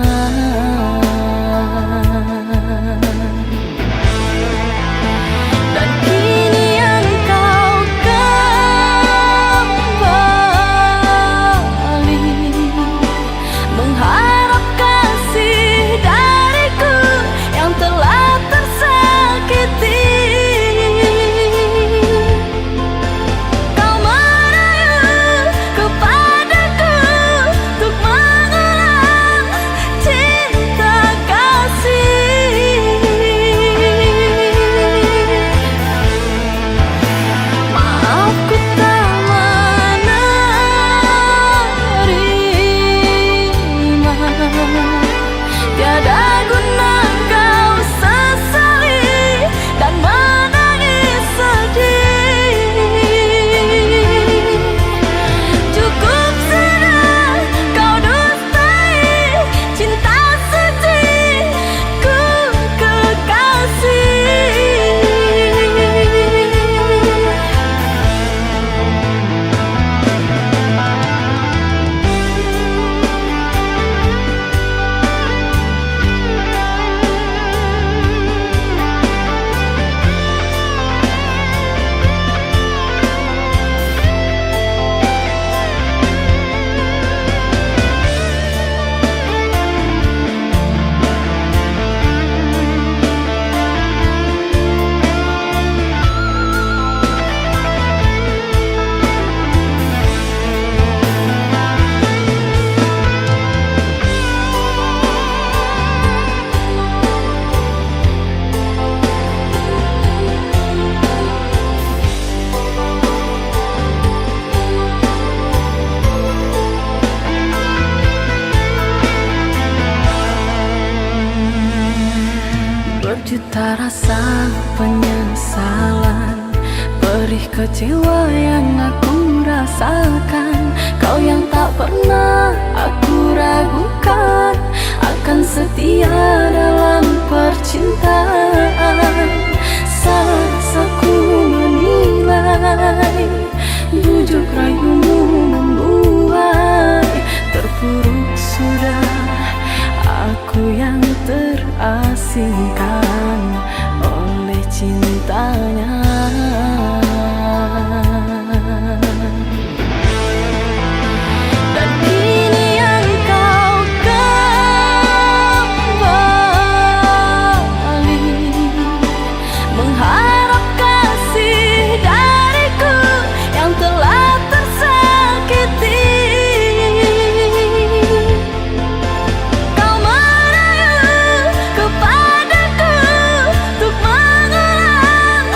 Dan kini engkau kembali, mengharap kasih dariku yang telah tersakiti. Kau merayu kepadaku untuk mengulang cinta kasih. Maaf ku tak menerima, tiada guna kau sesali dan menangis sedih. Cukup sudah kau dustai cinta suciku kekasih. Berjuta rasa penyesalan, perih kecewa yang aku rasakan. Kau yang tak pernah aku ragukan, akan setia dalam percintaan. Salah aku menilai, bujuk rayumu membuai. Terpuruk sudah aku yang terasingkan oleh cintanya. Dan kini engkau kembali, mengharap kasih dariku yang telah tersakiti. Kau merayu kepadaku untuk mengulang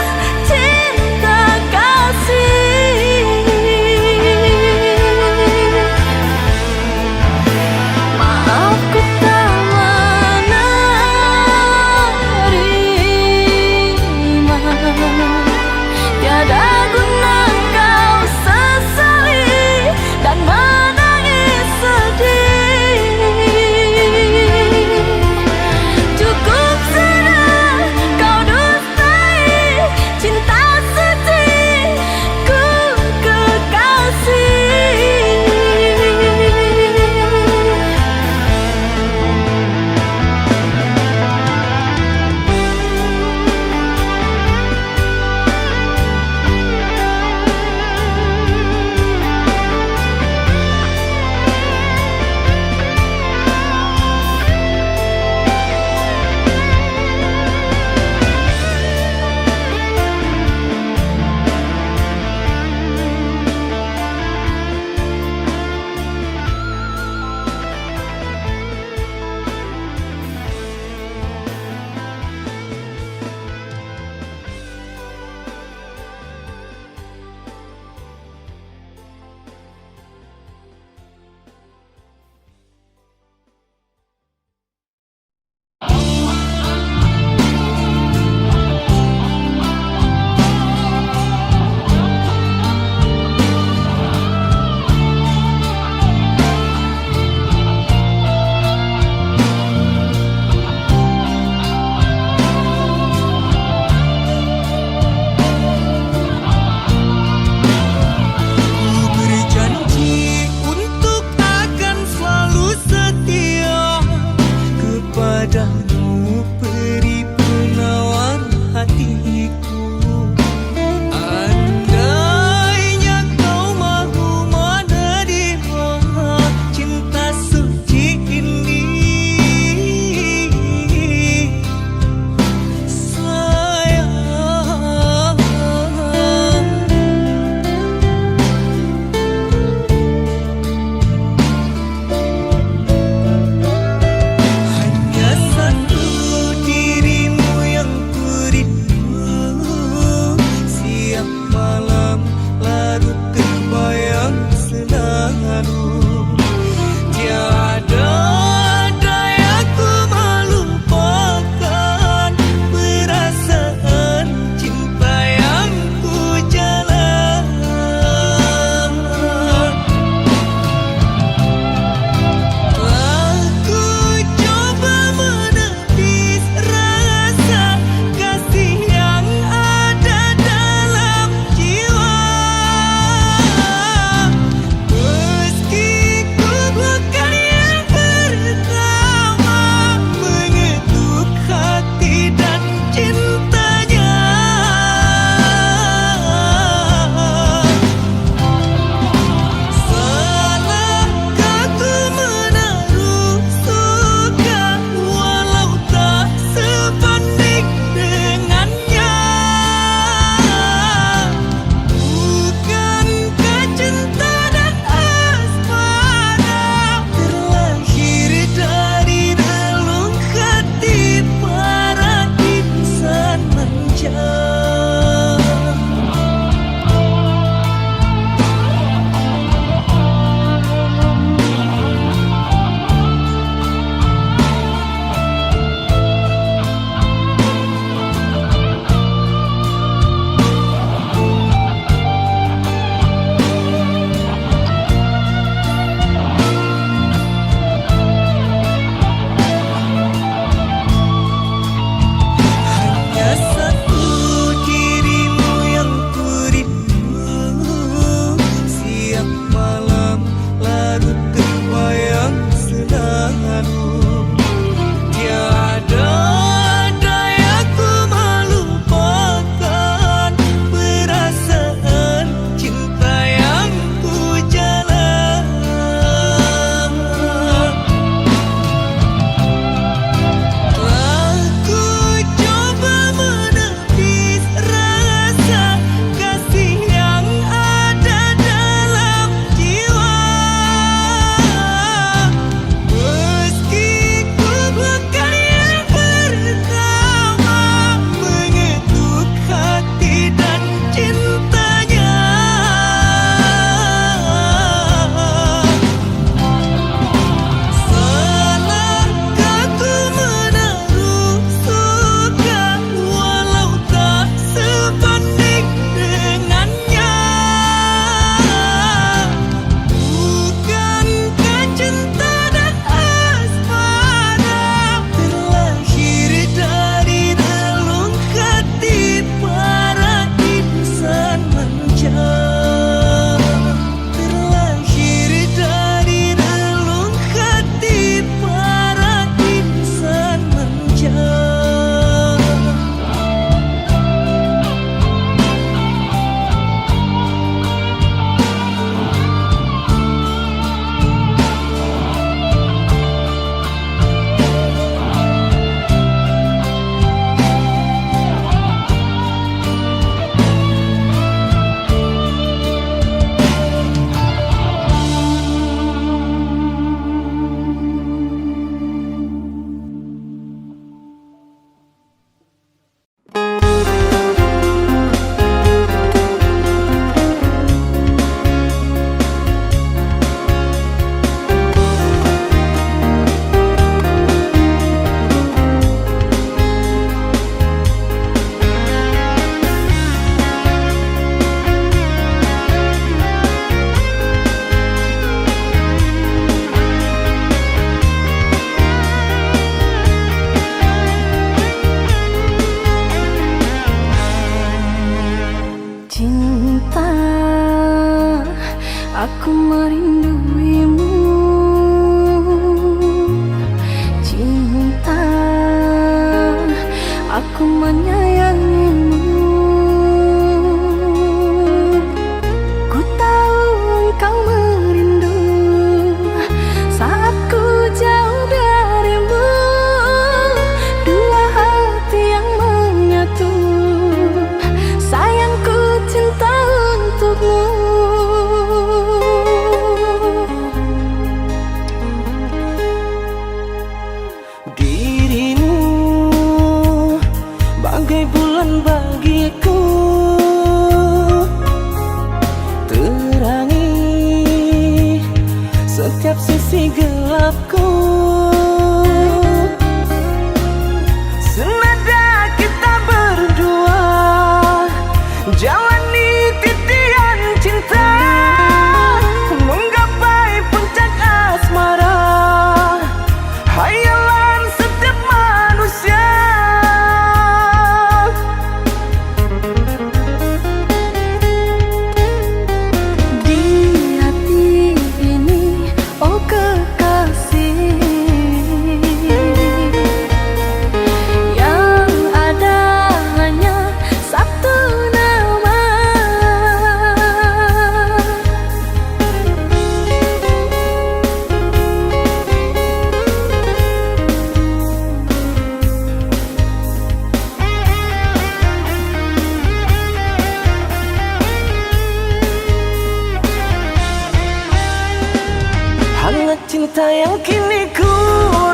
kini ku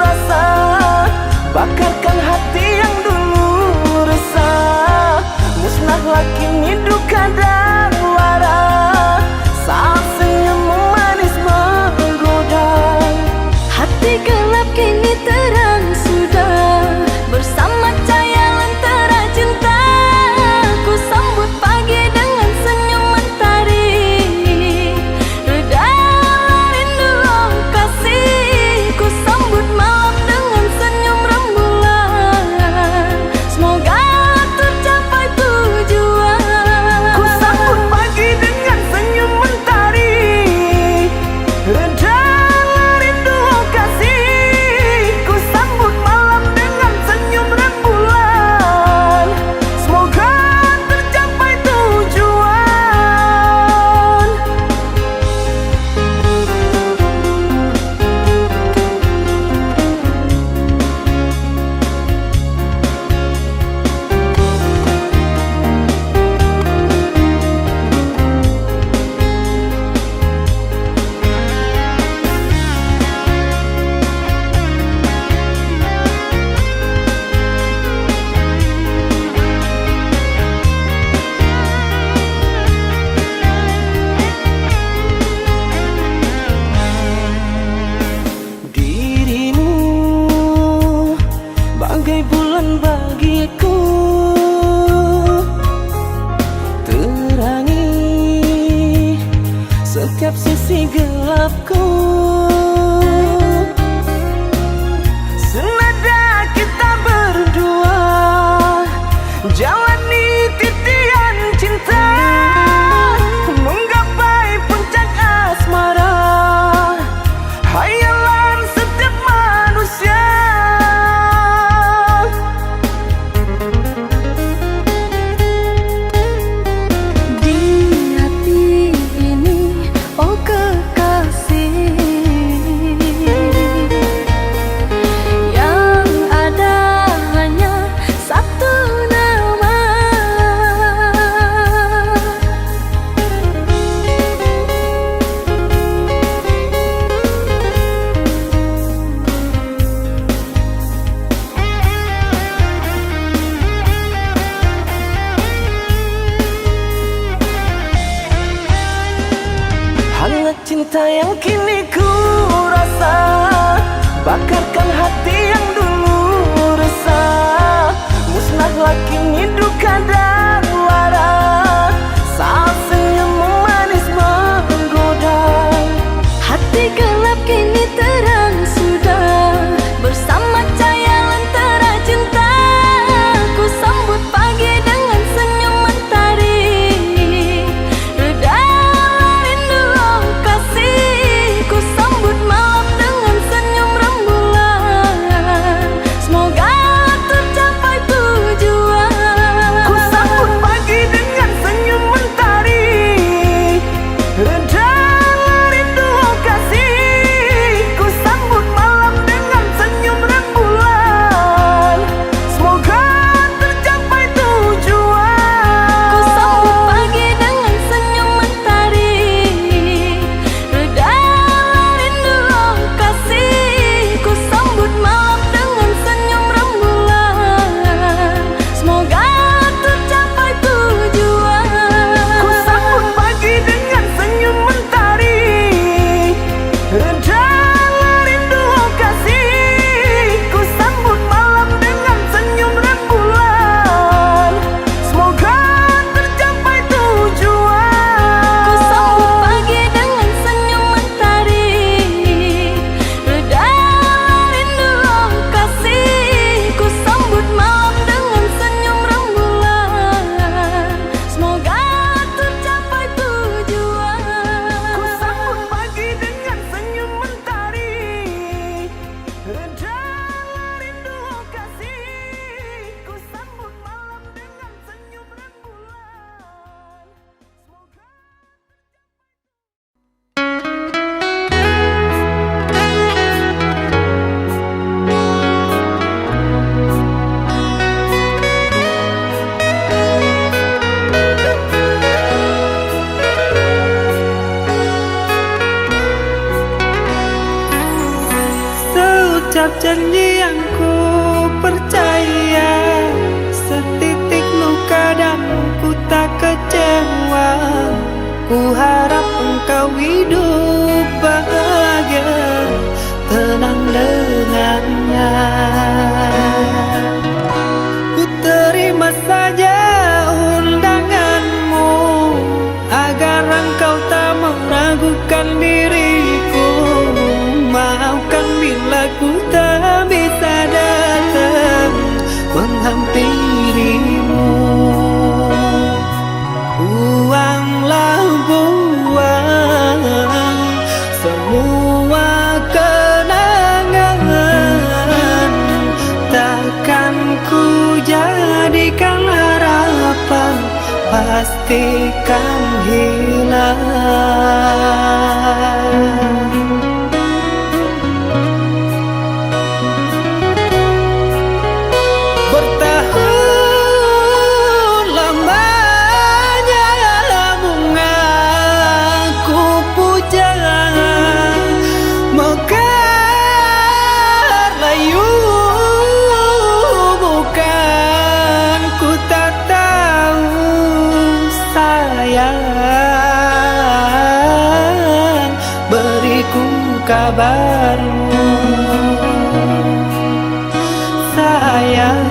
rasa, bakarkan hati yang dulu resah. Musnahlah kini duka dan lara, saat senyummu manis menggoda. Hati gelap kini terang sudah, bersama cahaya lentera cinta. Ku sambut pagi dengan senyum mentari, reda rindu oh kasih. Ku sambut malam dengan senyum rembulan, semoga tercapai tujuan. Ku sambut pagi dengan senyum mentari, reda rindu oh kasih. Ku sambut malam dengan senyum rembulan, semoga tercapai tujuan. Dirimu bagai bulan bagiku, terangi setiap sisi gelapku. Senada kita berdua jalani titian cinta, menggapai puncak asmara, hayalan setiap manusia. Di hati ini oh kekasih, yang ada hanya satu nama. Hangat cinta yang kini ku rasa, bakarkan hati yang dulu resah. Musnahlah kini duka dan lara, saat senyummu manis menggoda. Hati gelap kini terang sudah, bersama cahaya lentera cinta. Ku sambut pagi dengan senyum mentari, reda rindu oh kasih. ucap janji yang ku percaya, setitik luka dan ku tak kecewa. Ku harap engkau hidup bahagia, tenang dengannya. Ku terima saja undanganmu, agar engkau tak meragukan diriku. Maafkan bila ku tak bisa datang menghampirimu. Buanglah buang semua kenangan, takkan ku jadikan harapan, pastikan hilang. Bertahun lamanya bunga ku puja, mekar layu bukan ku tak tahu sayang, beriku kabarmu sayang,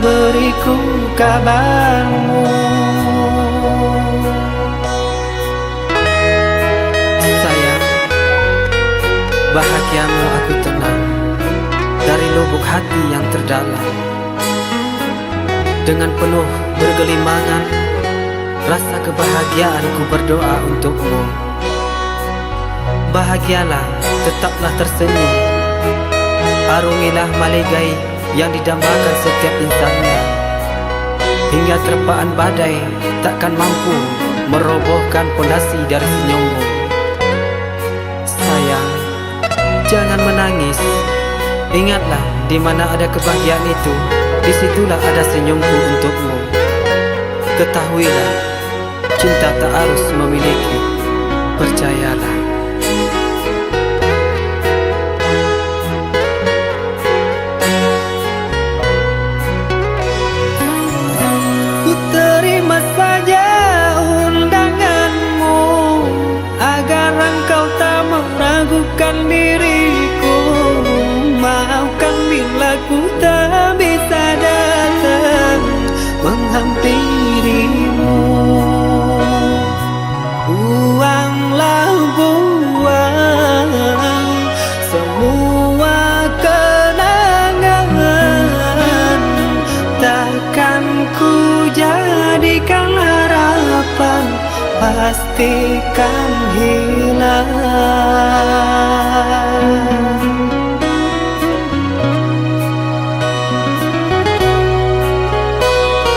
beriku kabarmu. Sayang, bahagiamu aku tenang dari lubuk hati yang terdalam. Dengan penuh bergelimangan rasa kebahagiaan ku berdoa untukmu. Bahagialah, tetaplah tersenyum, arungilah maligai yang didambakan setiap insannya, hingga terpaan badai takkan mampu merobohkan pondasi dari senyummu. Sayang, jangan menangis, ingatlah di mana ada kebahagiaan itu, disitulah ada senyumku untukmu. Ketahuilah, cinta tak harus memiliki, percayalah. Ku terima saja undanganmu, agar engkau tak meragukan diriku. Maafkan bila ku tak bisa datang menghampirimu. Buanglah buang semua kenangan, takkan ku jadikan harapan, pastikan hilang.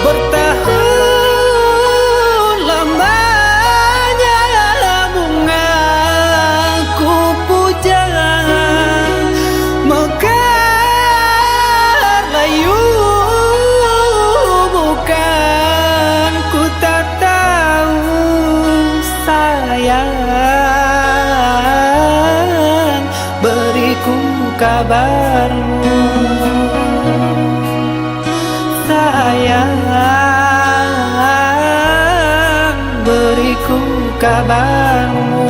Bertahun lamanya bunga ku puja, mekar layu bukan ku tak tahu sayang, beriku kabarmu sayang, beriku kabarmu.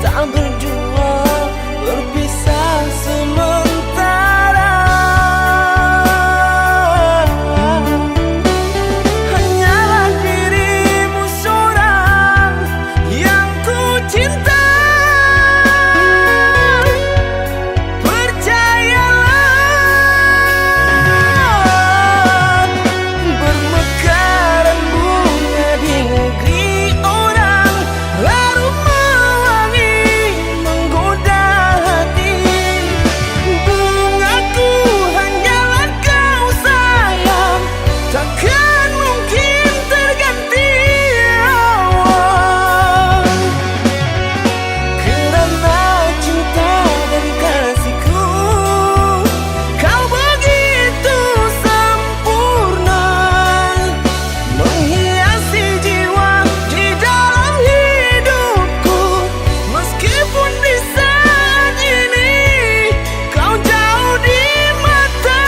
kita berdua berpisah sementara. Hanyalah dirimu seorang yang ku cinta. Percayalah, bermekaran bunga di negeri orang, aroma wangi menggoda hati. Bungaku hanyalah kau sayang, takkan mungkin terganti. Kerana cinta dan kasihku, kau begitu sempurna, menghiasi jiwa di dalam hidupku. Meskipun di saat ini kau jauh di mata,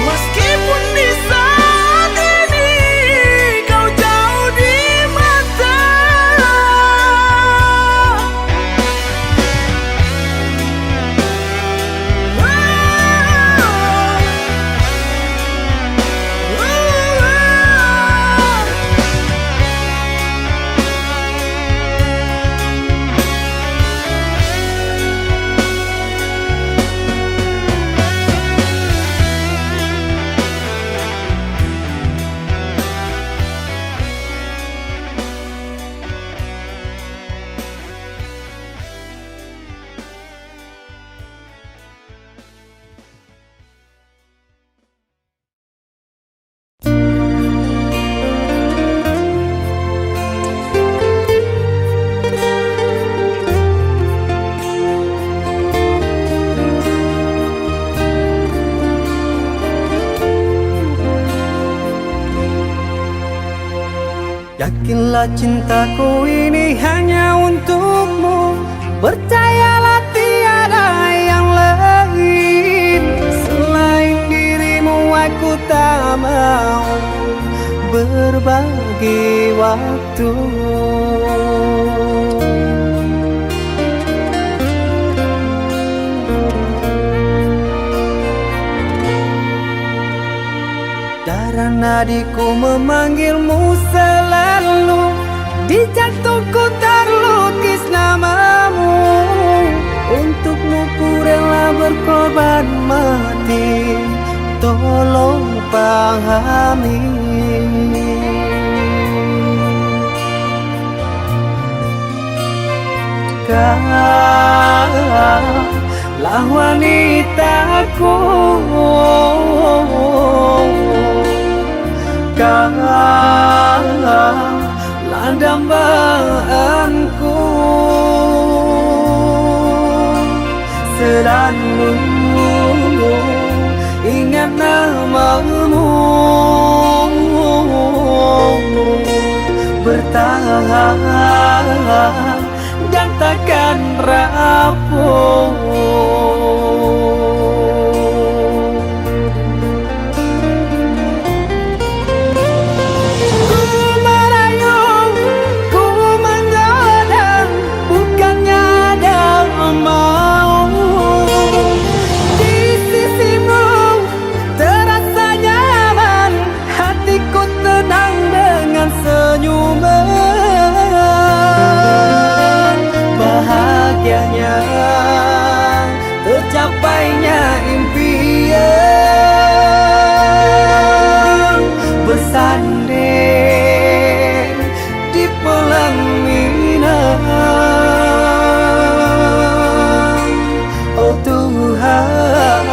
meskipun di saat ini kau jauh di mata. Yakinlah cintaku ini hanya untukmu. Percayalah tiada yang lain selain dirimu. Aku tak mau berbagi waktu. Darah nadiku memanggilmu selalu, di jantungku terlukis namamu. Untukmu ku rela berkorban mati, tolong pahami. Kaulah wanitaku, kaulah dambaanku. Selalu ingat namamu, bertahan dan takkan rapuh. Tercapainya impian bersanding di pelaminan. Oh Tuhan,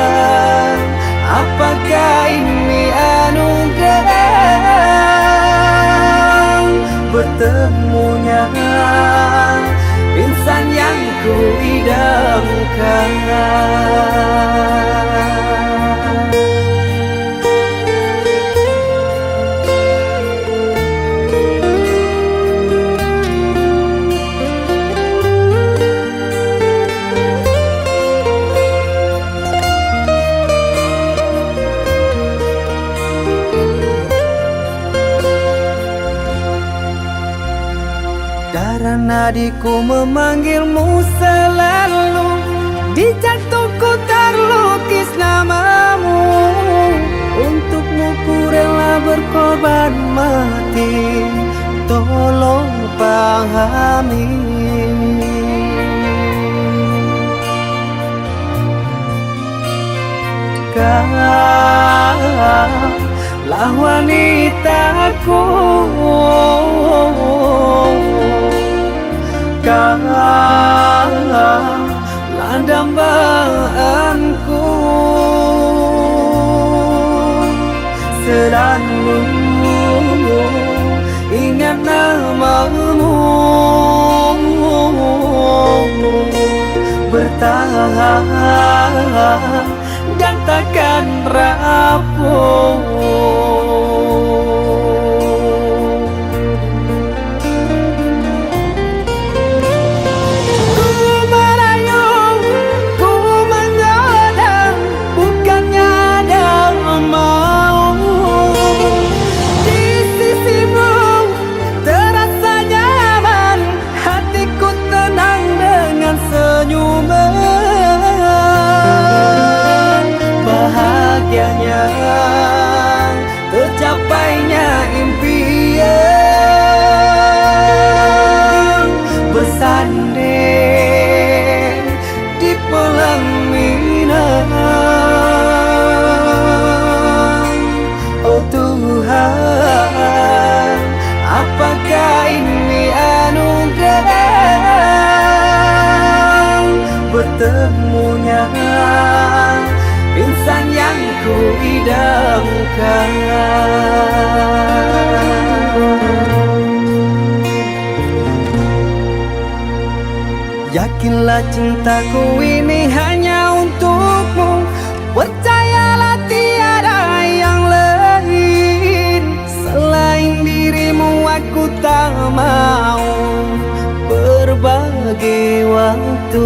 apakah ini anugerah bertemunya insan yang ku idamkan. Darah nadiku memanggilmu selalu, di jantungku terlukis namamu. Untukmu ku rela berkorban mati, tolong pahami. Kaulah wanitaku, kaulah dambaanku. Selalu ingat namamu, bertahan dan takkan rapuh. Tercapainya impian bersanding di pelaminan. Oh Tuhan, apakah ini anugerah bertemunya insan yang ku idamkan. Yakinlah cintaku ini hanya untukmu, percayalah tiada yang lain. Selain dirimu aku tak mau berbagi waktu.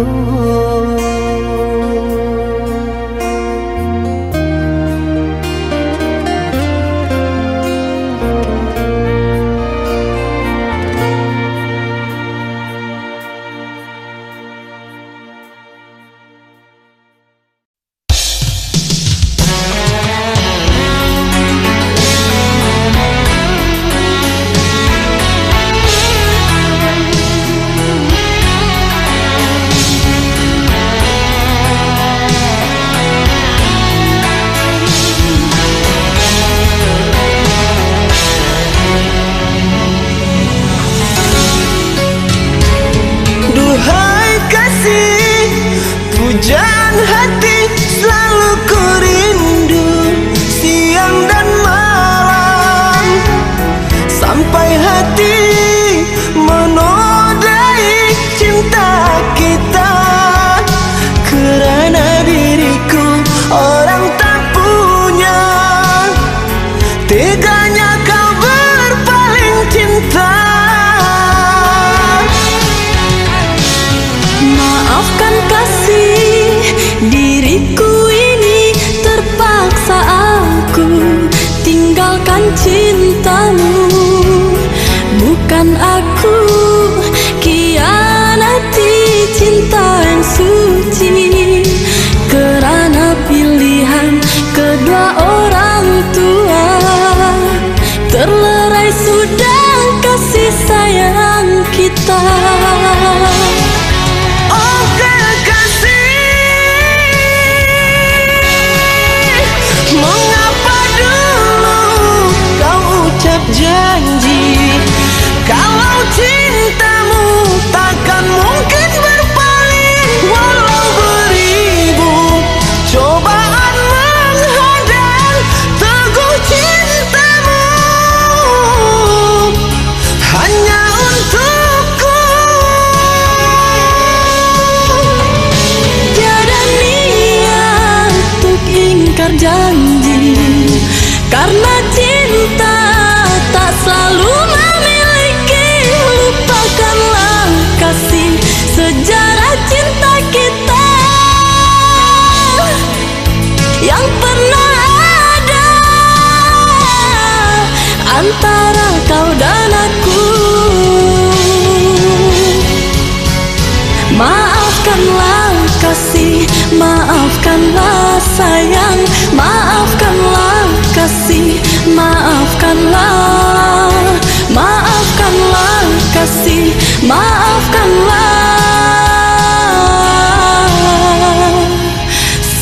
maafkanlah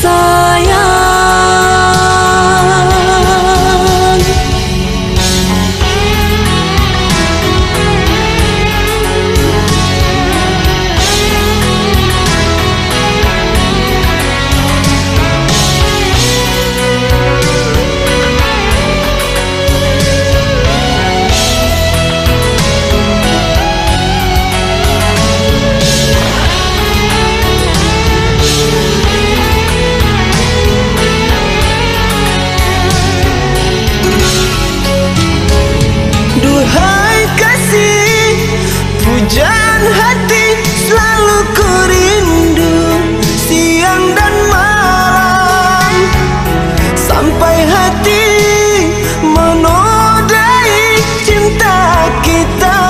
sayang. Duhai kasih, pujaan hati selalu ku rindu siang dan malam, sampai hati menodai cinta kita.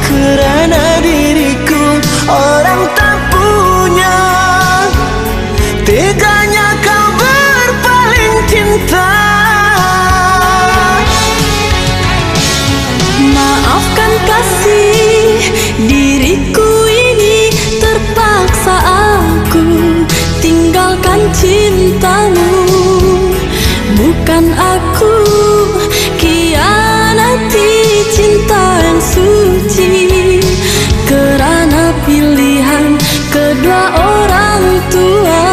Kerana diriku orang tak punya, teganya kau berpaling cinta. Maafkan kasih, diriku ini terpaksa aku tinggalkan cintamu. Bukan aku khianati cinta yang suci, kerana pilihan kedua orang tua.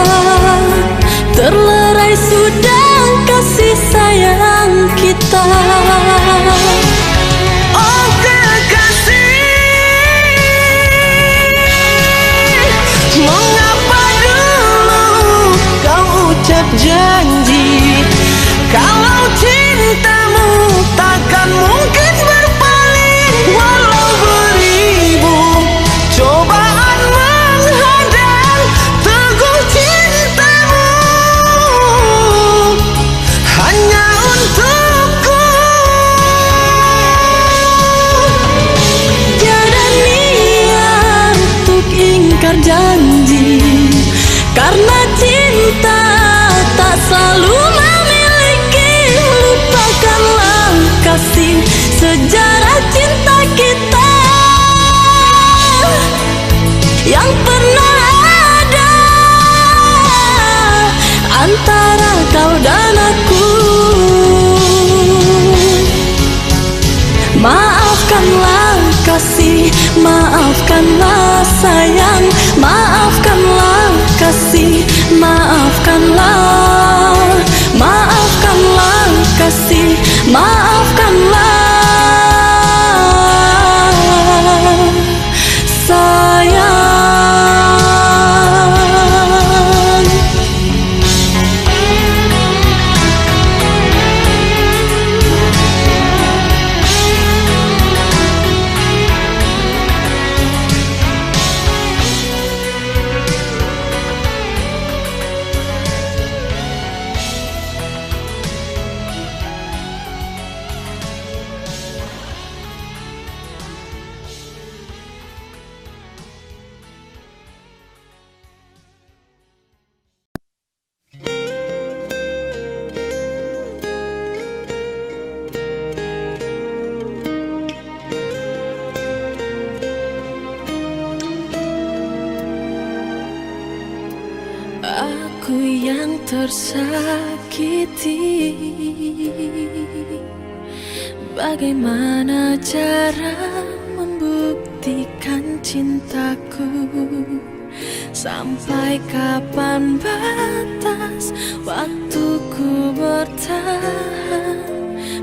Terlerai sudah kasih sayang kita. Oh kekasih, mengapa dulu kau ucap janji kalau cintamu takkan mungkin berpaling, walau beribu cobaan menghadang teguh cintamu hanya untukku. Tiada niat untuk ingkar janji, karena cinta tak selalu memiliki. Lupakanlah kasih, sejarah cinta kita yang pernah ada antara kau dan aku. Maafkanlah kasih, maafkanlah sayang, maafkanlah kasih, maafkanlah, maafkanlah kasih, maafkanlah sayang. Aku yang tersakiti, bagaimana cara membuktikan cintaku? Sampai kapan batas waktuku bertahan?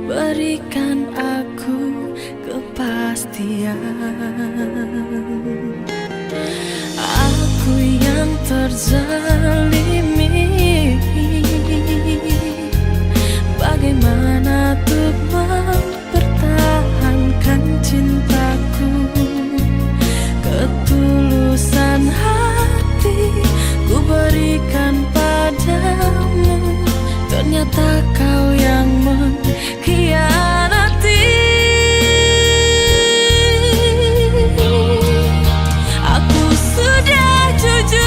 Berikan aku kepastian. Aku yang terzalimi, bagaimana untuk mempertahankan cintaku? Ketulusan hati ku berikan padamu, ternyata kau yang mengkhianati. Aku sudah jujur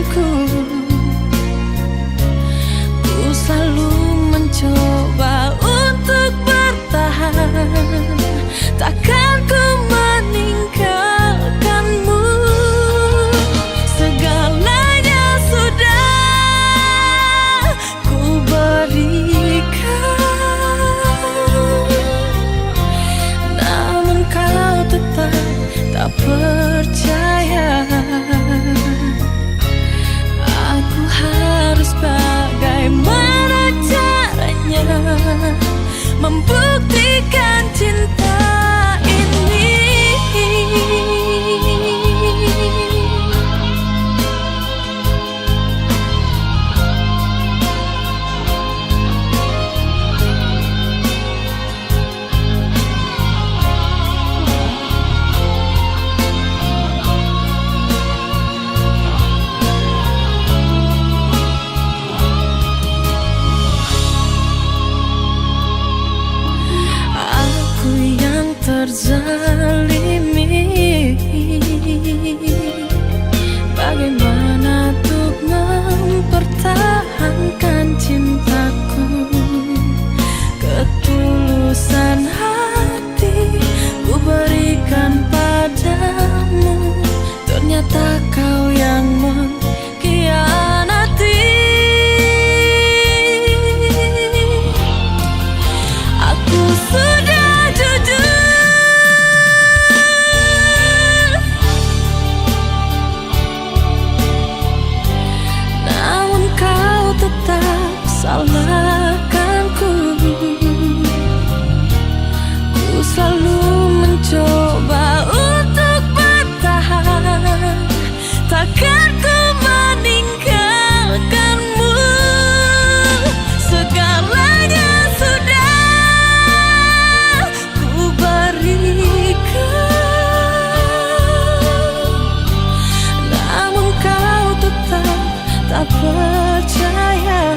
merasakanku. Ku selalu mencoba untuk bertahan, takkan ku meninggalkanmu. Segalanya sudah ku berikan, namun kau tetap tak percaya. Aku harus bagaimana caranya membuktikan cinta ini. Terzalimi, bagaimana untuk mempertahankan cintaku? Ketulusan hati ku berikan padamu, ternyata kau yang mengkhianati. Aku sudah jujur, salahkanku. Ku selalu mencoba untuk bertahan, takkan ku meninggalkanmu. Segalanya sudah ku berikan, namun kau tetap tak percaya.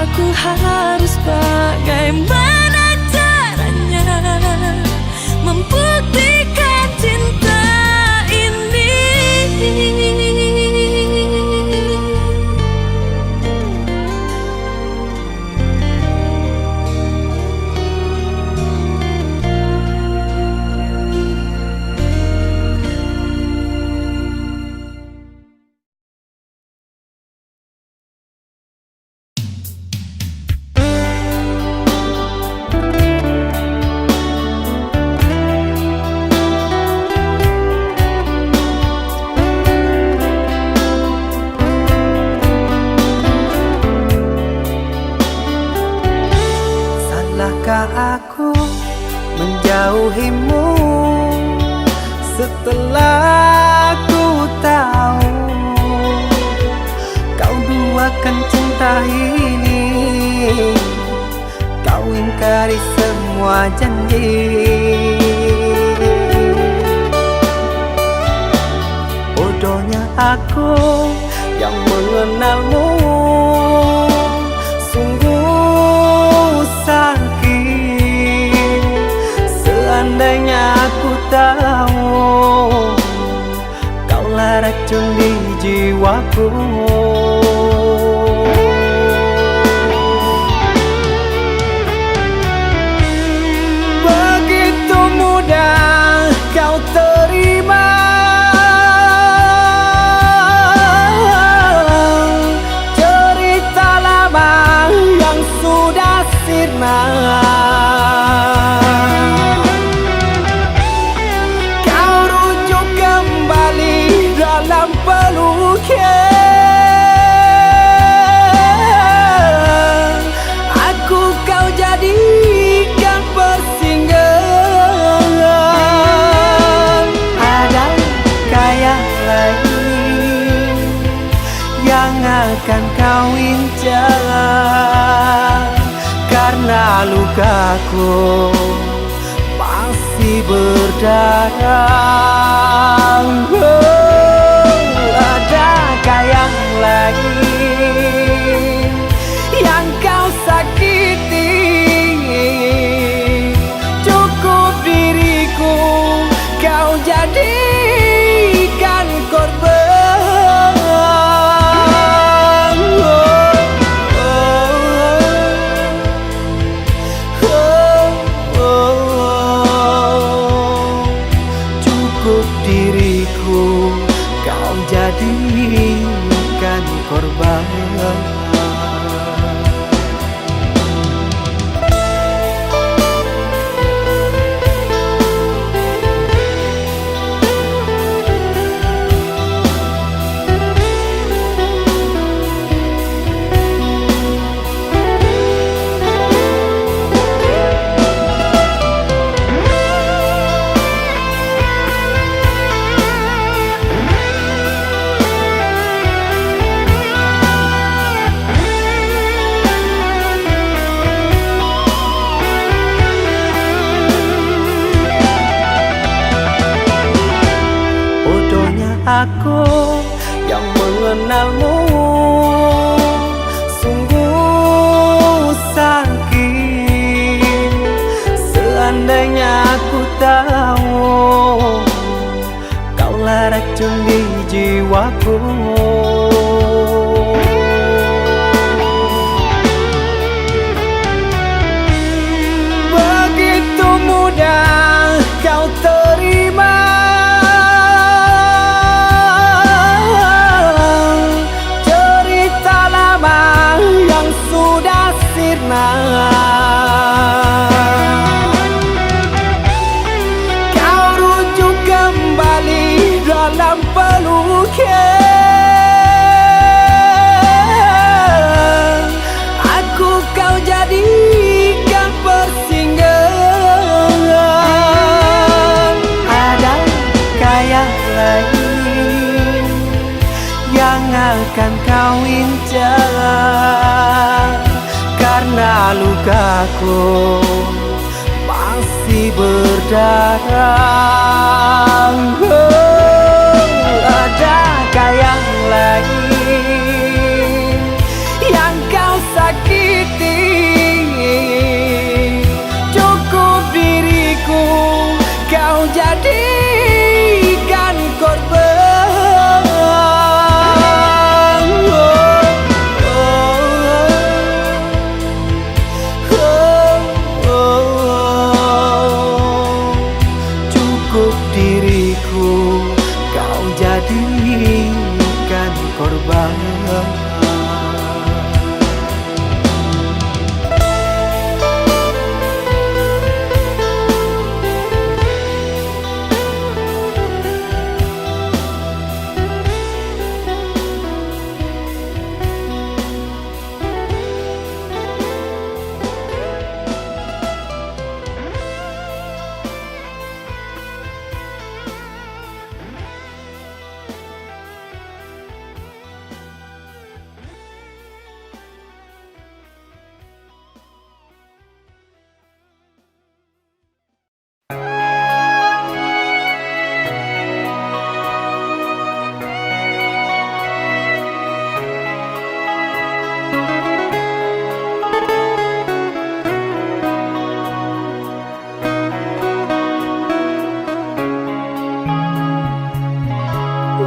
Aku harus bagaimana caranya membuktikan cinta ini. Aku menjauhimu setelah ku tahu kau duakan cinta ini. Kau ingkari semua janji. Bodohnya aku yang mengenalmu, sungguh sakit. Seandainya aku tahu kaulah racun di jiwaku. Begitu mudah kau terima cerita lama yang sudah sirna. Kau rujuk kembali dalam peluknya. Aku kau jadikan persinggahan. Adakah yang lain yang akan kau incar? Karena lukaku masih berdarah. Adakah yang lain yang kau sakiti? Cukup diriku kau jadikan korban. jadikan korban. Aku yang mengenalmu sungguh sakit. Seandainya aku tahu kaulah racun di jiwaku. Begitu mudah kau terima kau rujuk kembali dalam pelukan. Aku kau jadikan persinggahan. Adakah yang lain yang akan kau incar? Karena lukaku masih berdarah. Adakah yang lain yang kau sakiti? Cukup diriku kau jadikan korban. Jadikan korban.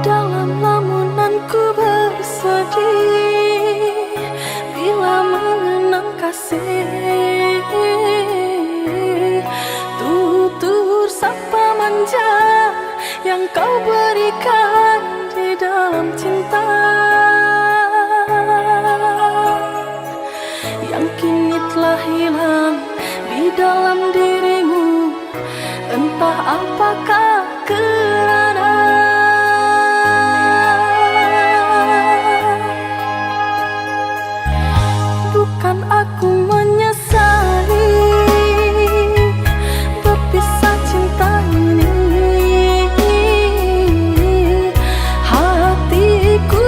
Dalam lamunanku bersedih bila mengenang kasih, tutur sapa manja yang kau berikan di dalam cinta, yang kini telah hilang di dalam dirimu. Entah apakah kerana bukan aku menyesali berpisah cinta ini. Hatiku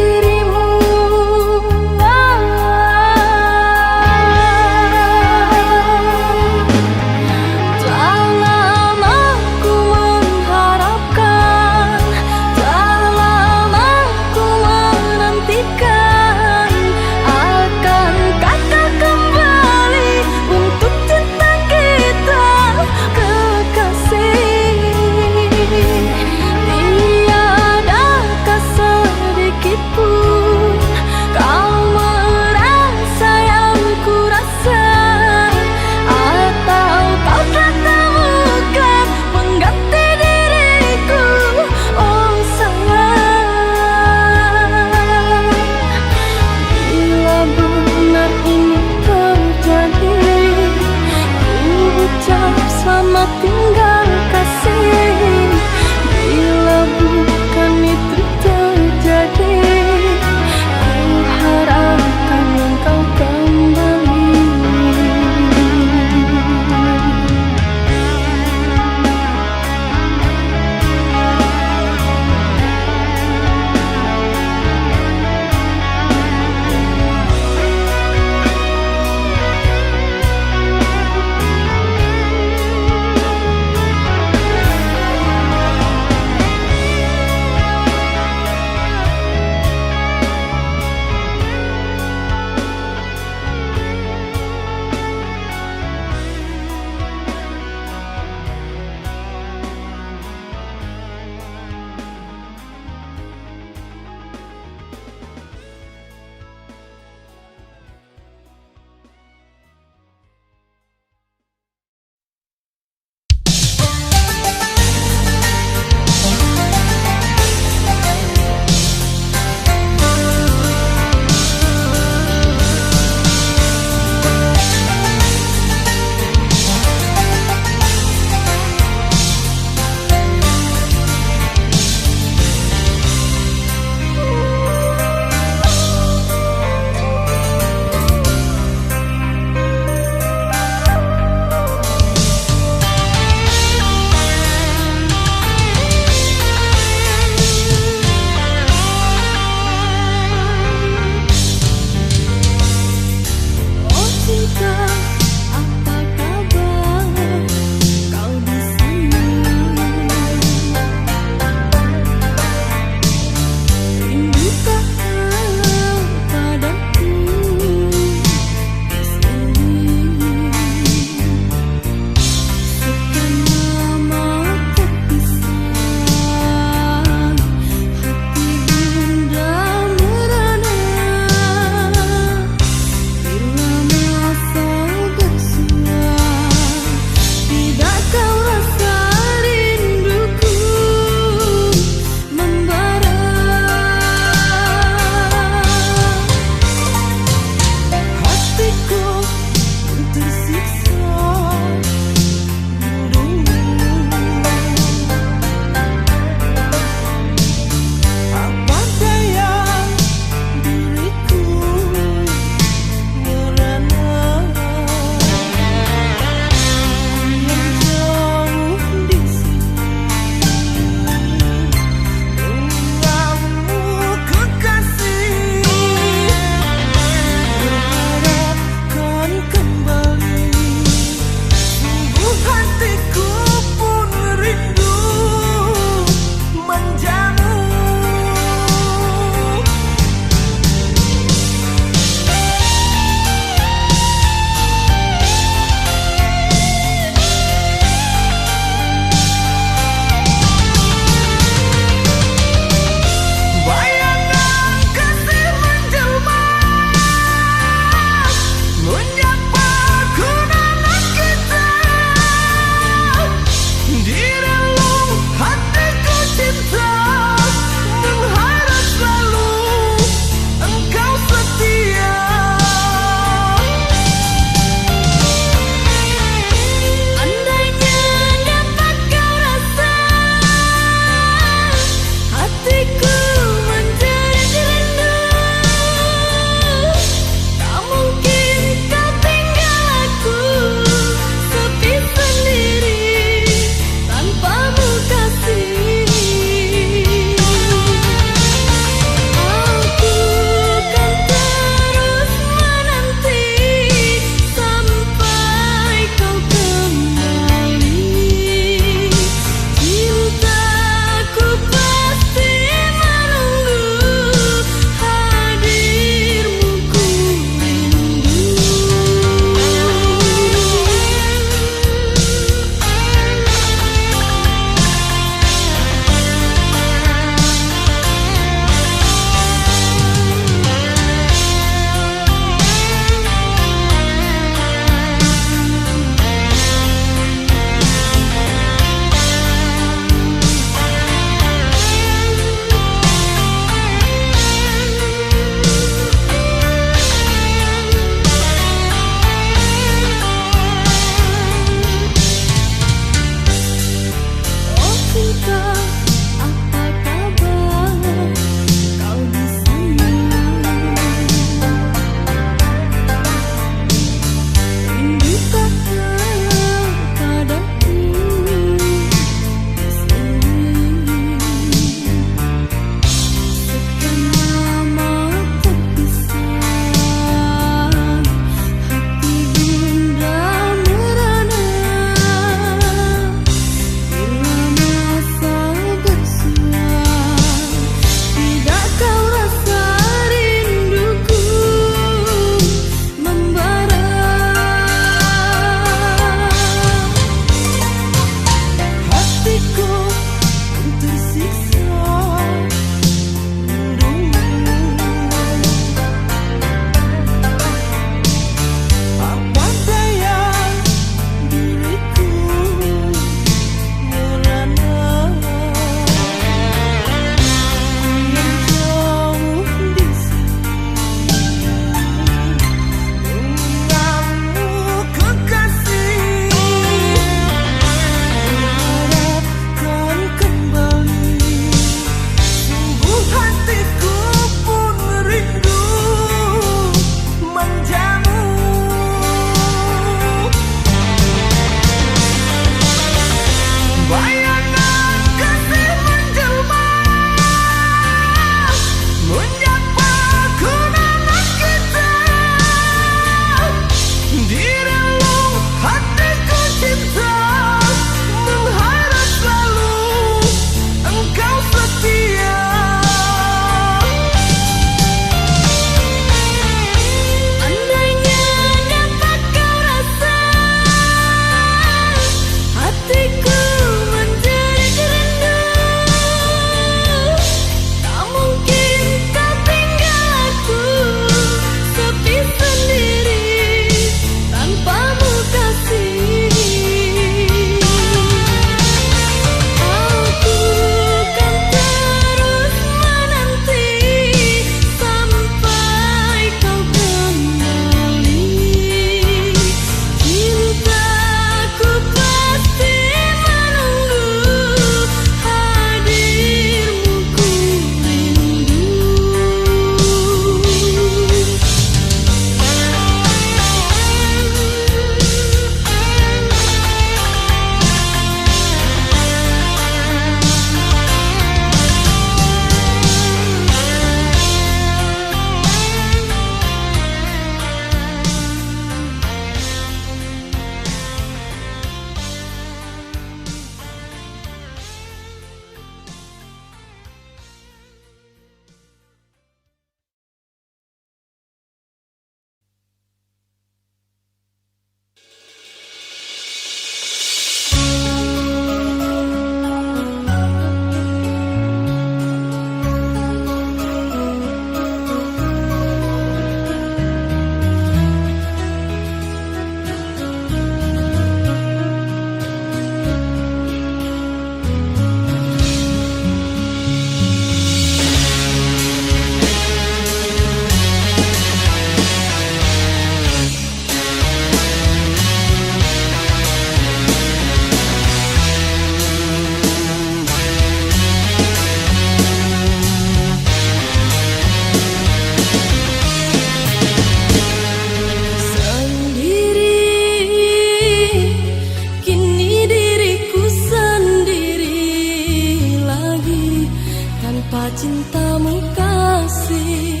cintamu kasih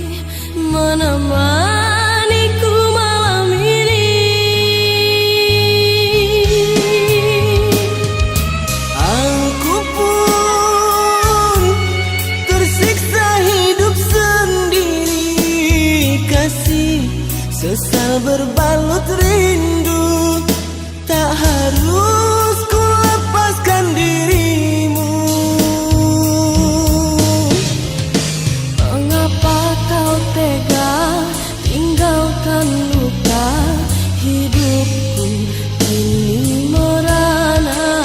menemaniku malam ini. Aku pun tersiksa hidup sendiri, kasih sesal berbalut rindu. Tak harus ku lepaskan dirimu. Mengapa kau tega tinggalkan luka hidupku kini merana?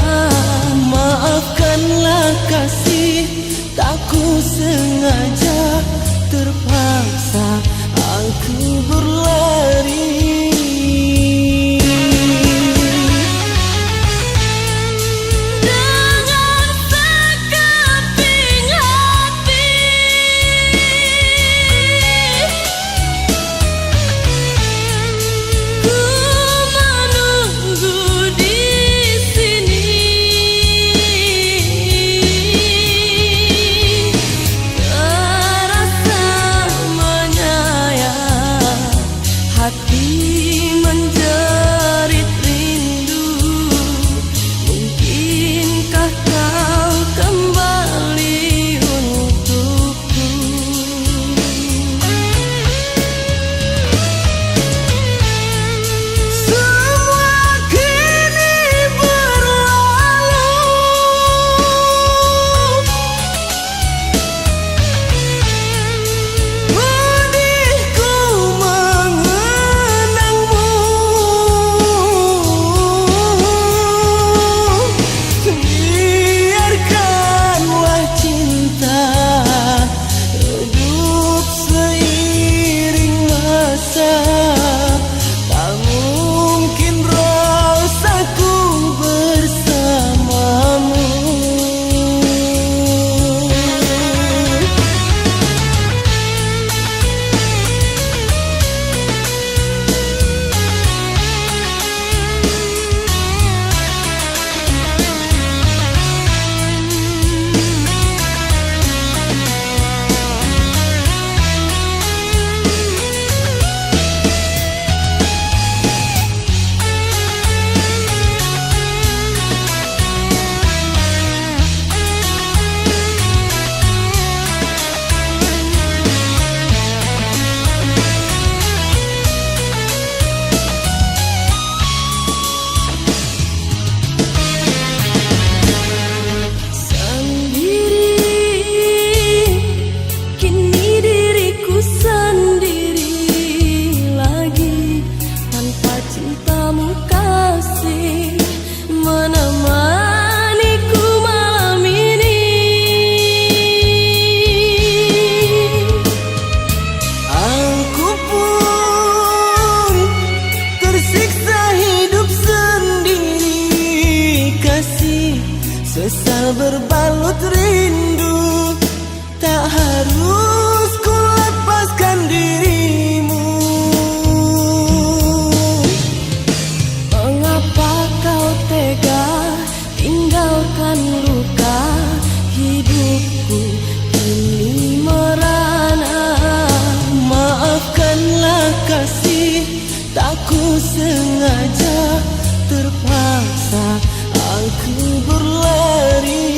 Maafkanlah kasih, tak ku sengaja, terpaksa aku berlari. Hati menjerit rindu, mungkinkah kau kembali untukku? Semua kini berlalu, pedihku mengenangmu. Biarkanlah cinta hidup seiring masa, tak mungkin rasaku bersamamu. Cintamu kasih menemaniku malam ini. Aku pun tersiksa hidup sendiri, kasih sesal berbalut rindu. Tak harus ku lepaskan dirimu. Mengapa kau tega tinggalkan luka hidupku kini merana? Maafkanlah kasih, tak ku sengaja, terpaksa aku berlari.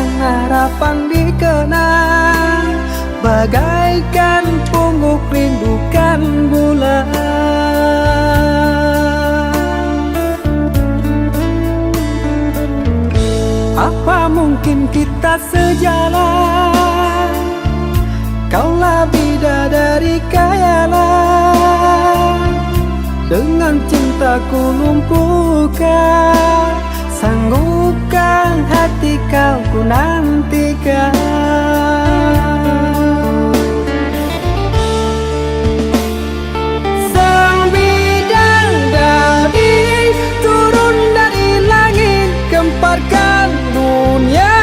yang harapan dikenang, bagaikan pungguk rindukan bulan. Apa mungkin kita sejalan? Kaulah bidadari khayalan, dengan cintaku lumpuhkan, sanggupkan hati kau ku nantikan. Sang bidadari turun dari langit, gemparkan dunia,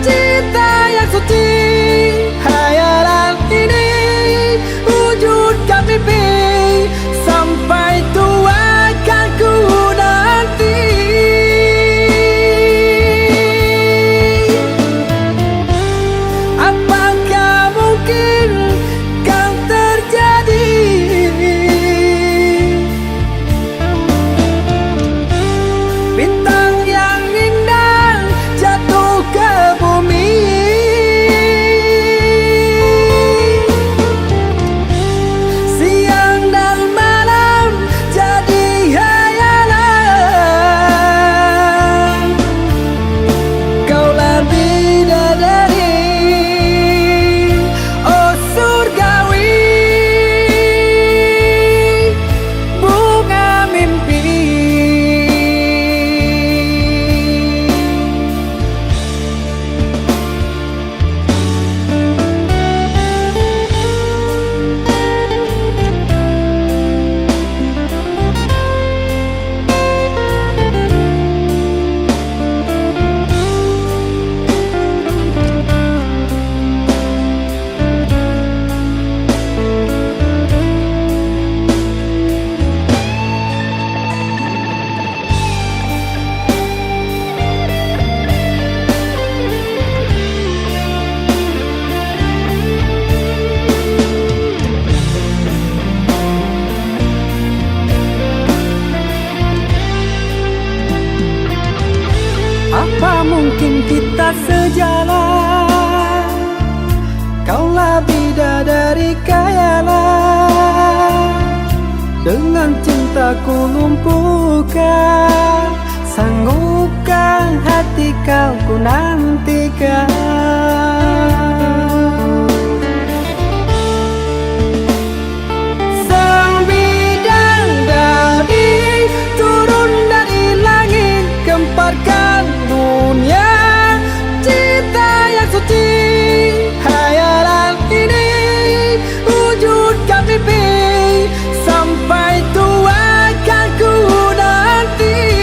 cinta yang suci. Hayalan ini wujudkan mimpi, sampai tua kan ku nanti. Apakah mungkin kan terjadi? Bintang yang indah jatuh ke bumi, siang dan malam jadi hayalan. Kaulah bidadari, oh surgawi, bunga mimpi. Apa mungkin kita sejalan? Kaulah bidadari khayalan, dengan cintaku lumpuhkan, sanggupkan hati kau ku nantikan. Sang bidadari turun dari langit, gemparkan dunia, cinta yang suci. Hayalan ini wujudkan mimpi, sampai tua kan ku nanti.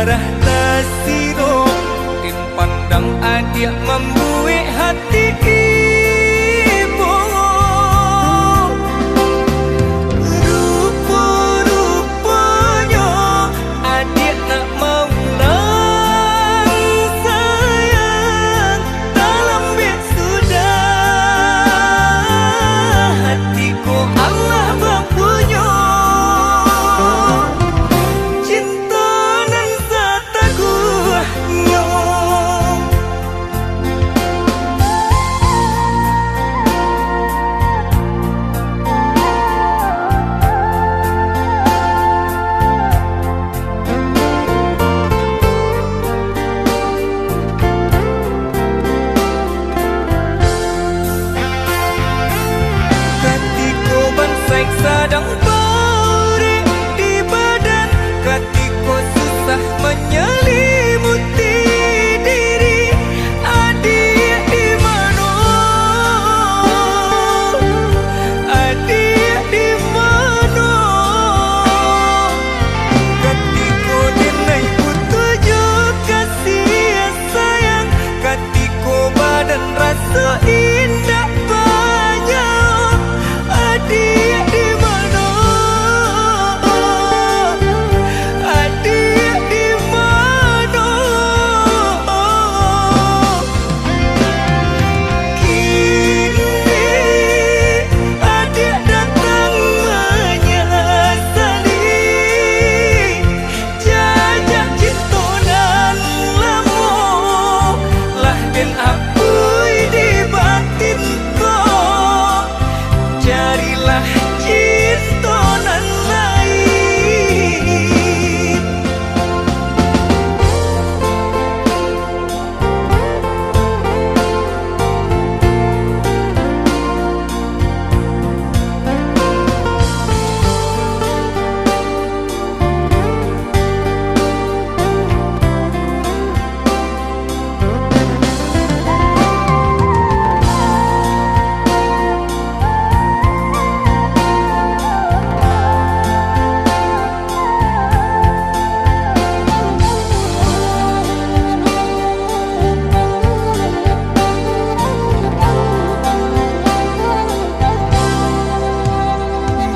darah tasiro tin pandang adik membuik hati ibu. Rupa-rupanya adik nak maulang sayang dalam bed sudah hatiku Allah mempunyai sedang beri di badan, katiko susah menyelimuti diri. Adik di mana? Adik di mana? Katiko dinai putujuk kasih sayang, katiko badan rasa indah banyak. Adik di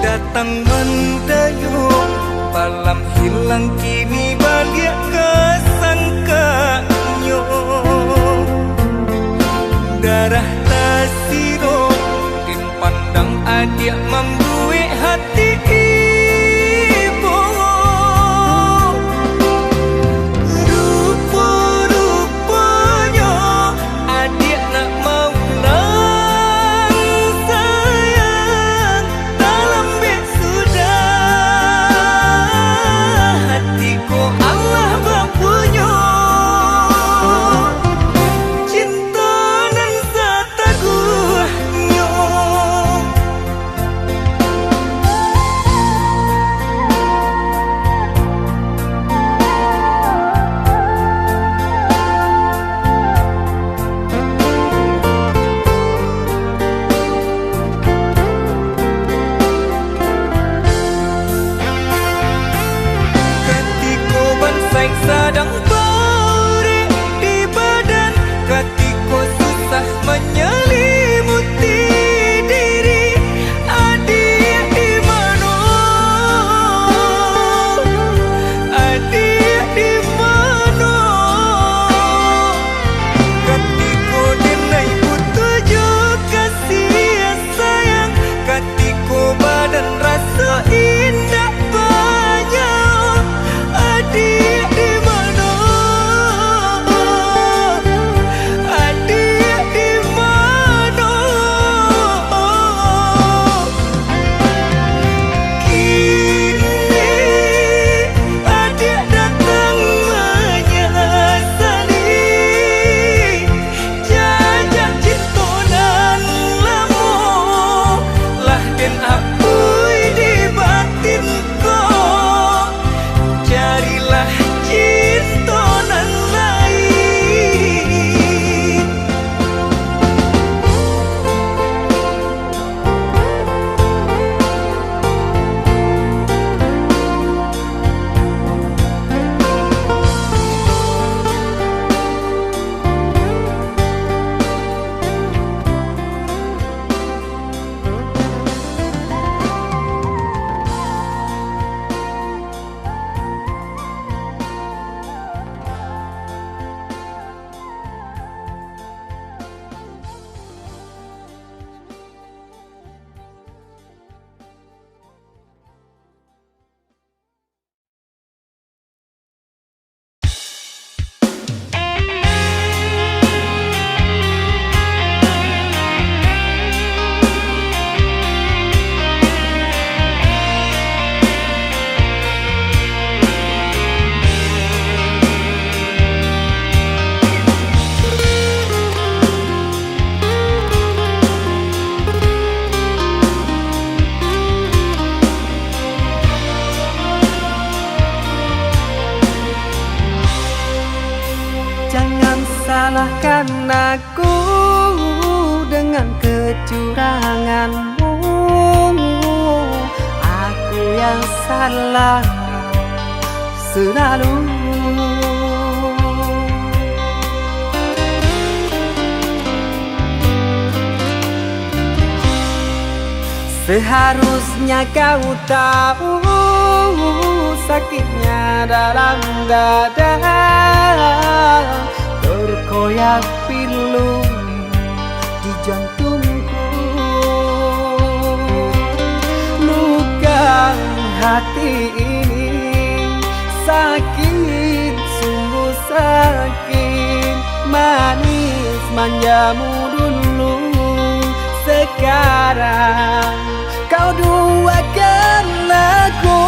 datang mendayung, malam hilang kini balik kesangkanyo. Darah tasiro tin pandang adik membuik hati ibu. Rupa-rupanya adik nak maulang sayang dalam bed sudah hatiku Allah mempunyai cinta nan sataguhnya. Katiko bansai sedang beri di badan, katiko susah menyelimuti diri. Adik di mana? Adik di mana? Katiko dinai putujuk kasih sayang, katiko badan rasa indah banyak. Adik di mana? salahkan aku dengan kecuranganmu. Aku yang salah selalu. Seharusnya kau tahu sakitnya dalam dada, terkoyak pilu di jantungku. Luka hati ini sakit, sungguh sakit. Manis manjamu dulu, sekarang kau duakan aku.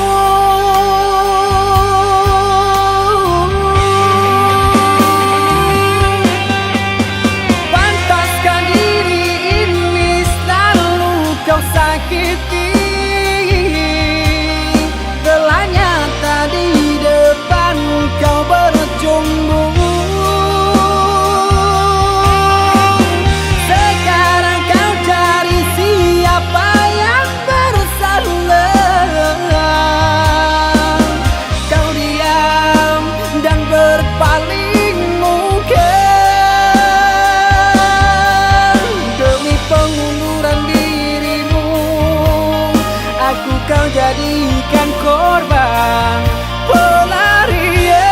Pantaskah diri ini selalu kau sakiti? Telah nyata di depan kau berjumbu. Kau jadikan korban pelarian.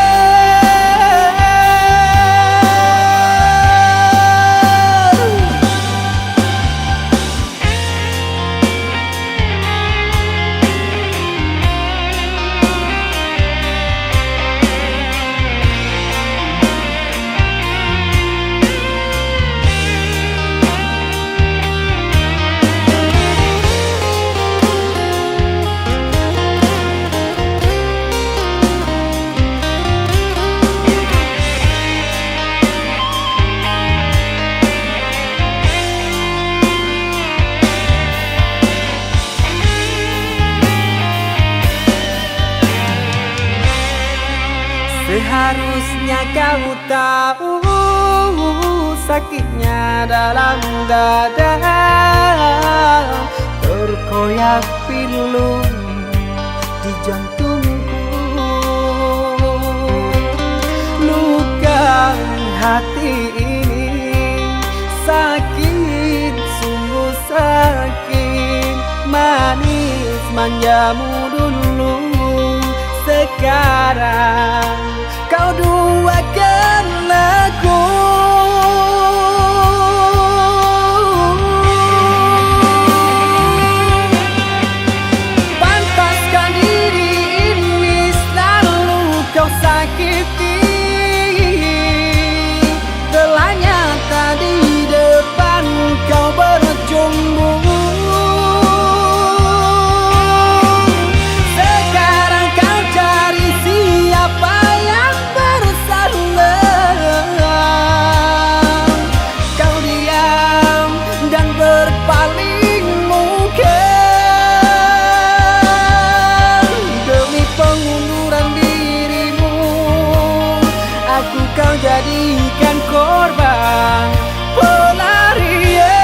Seharusnya kau tahu sakitnya dalam dada, terkoyak pilu di jantungku. Luka hati ini sakit, sungguh sakit. Manis manjamu dulu, sekarang kau duakan aku. Pantaskah diri ini selalu kau sakiti? Telah nyata di depan kau berjumbu. Kau jadikan korban pelarian.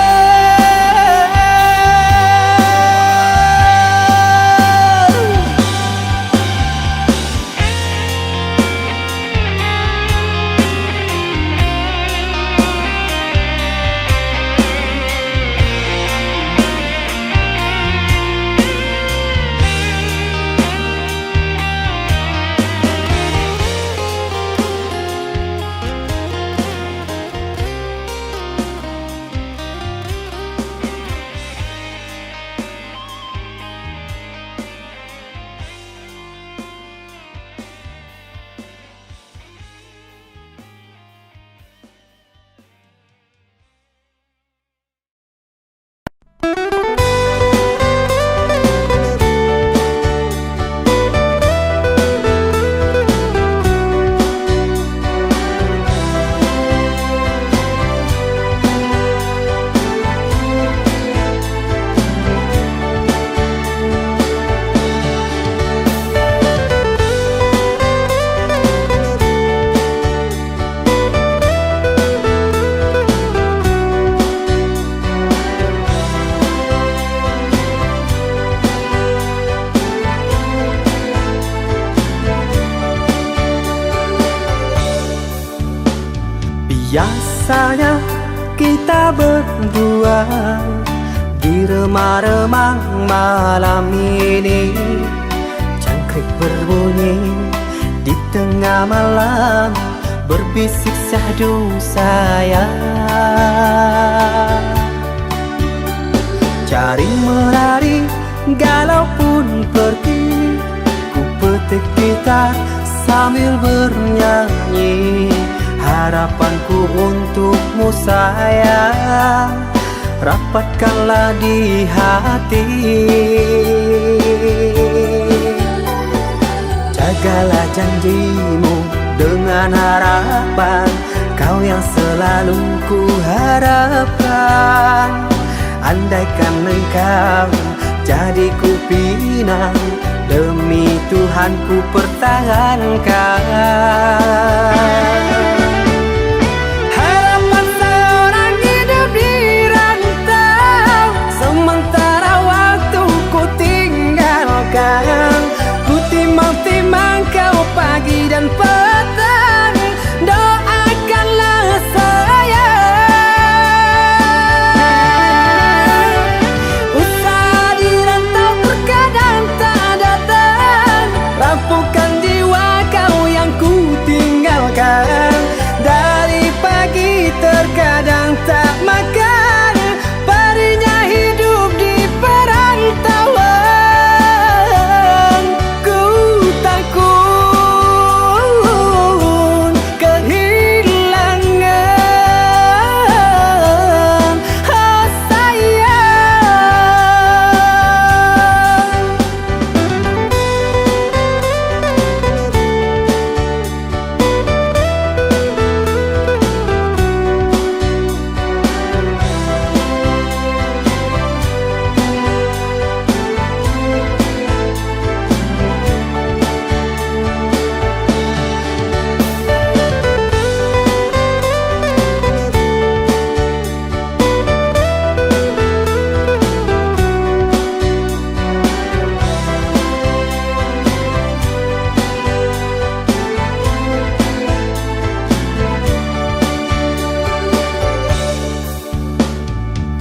Biasanya kita berdua di remang-remang malam ini, jangkrik berbunyi di tengah malam, berbisik syahdu sayang. Cari menari galau pun pergi, ku petik gitar sambil bernyanyi. Harapanku untukmu sayang, rapatkanlah di hati. Jagalah janjimu dengan harapan, kau yang selalu ku harapkan. Andaikan engkau jadi ku pinang, demi Tuhan ku pertahankan. Harapan seorang hidup di rantau, sementara waktu ku tinggalkan. Ku timang-timang kau pagi dan petang, doakanlah sayang. Usaha di rantau terkadang tak datang, rapuhkan jiwa kau yang ku tinggalkan. Dari pagi terkadang tak makan, perihnya hidup di perantauan. Ku takut kehilangan, oh sayang.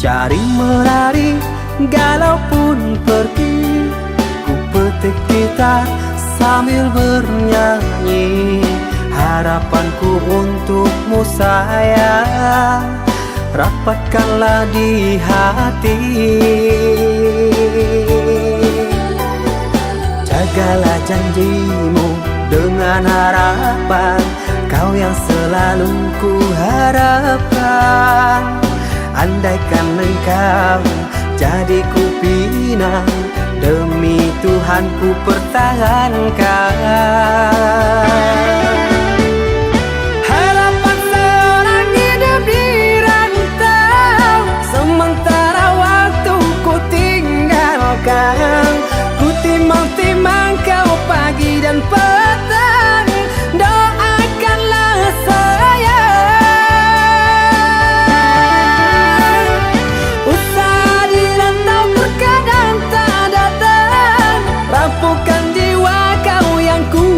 Cari menari galau pun pergi, ku petik gitar sambil bernyanyi. Harapanku untukmu sayang, rapatkanlah di hati. Jagalah janjimu dengan harapan, kau yang selalu ku harapkan. Andaikan engkau jadi ku pinang, demi Tuhan ku pertahankan. Harapan seorang hidup di rantau, sementara waktu ku tinggalkan. Ku timang-timang kau pagi dan petang, doakanlah sayang. Usaha di rantau terkadang tak datang, rapuhkan jiwa kau yang ku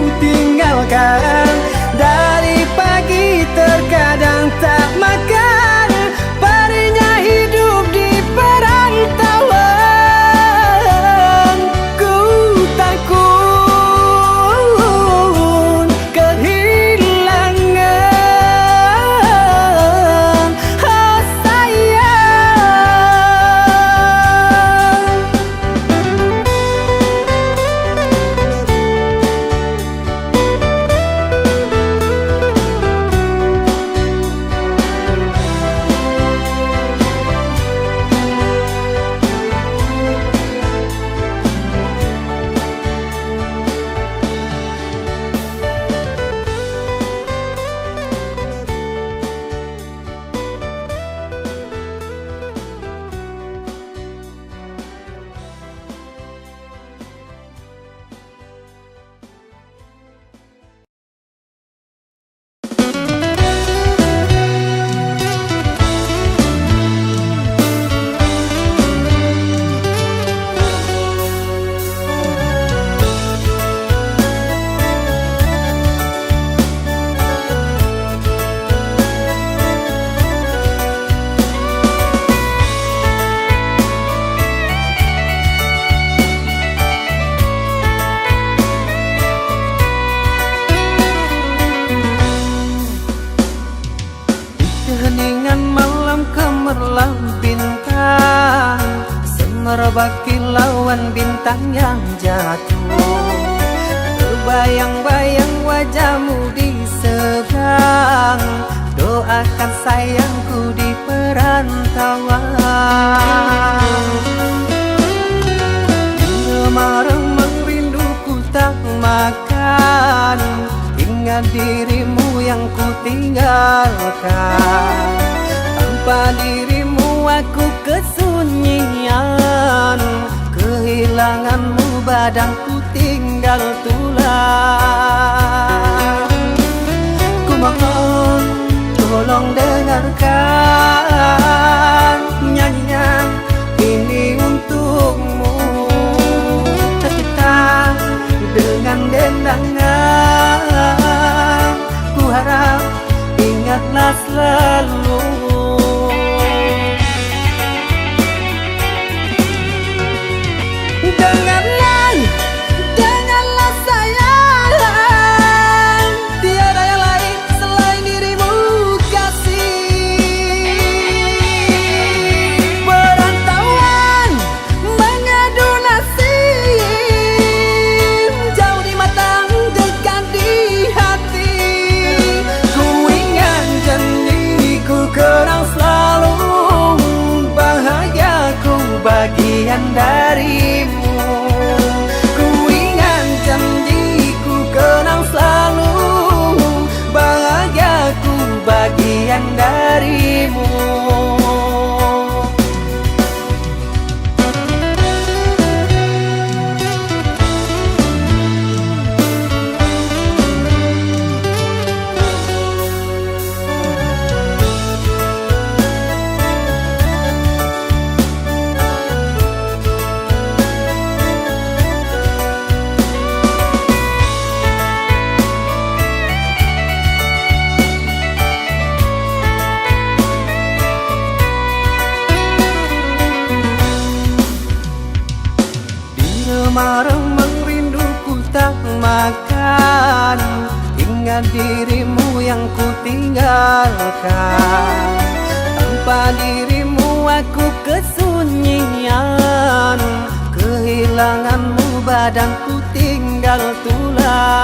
Sebab kilauan bintang yang jatuh, terbayang-bayang wajahmu di seberang. Doakan sayangku di perantauan. Remang-remang rinduku tak makan, ingat dirimu yang ku tinggalkan. Tanpa dirimu aku kesunyian, kehilanganmu badanku tinggal tulang. Ku mohon tolong dengarkan nyanyian ini untukmu, tercipta dengan dendangan. Ku harap ingatlah selalu. Dengarlah, dengarlah sayang, tiada yang lain selain dirimu kasih. Perantauan mengadu nasib, jauh di mata dekat di hati. Ku ingat janjiku kenang selalu, bahagiaku bagian darimu. Bagian darimu. Remang-remang rinduku tak makan, ingat dirimu yang ku tinggalkan. Tanpa dirimu aku kesunyian, kehilanganmu badanku tinggal tulang.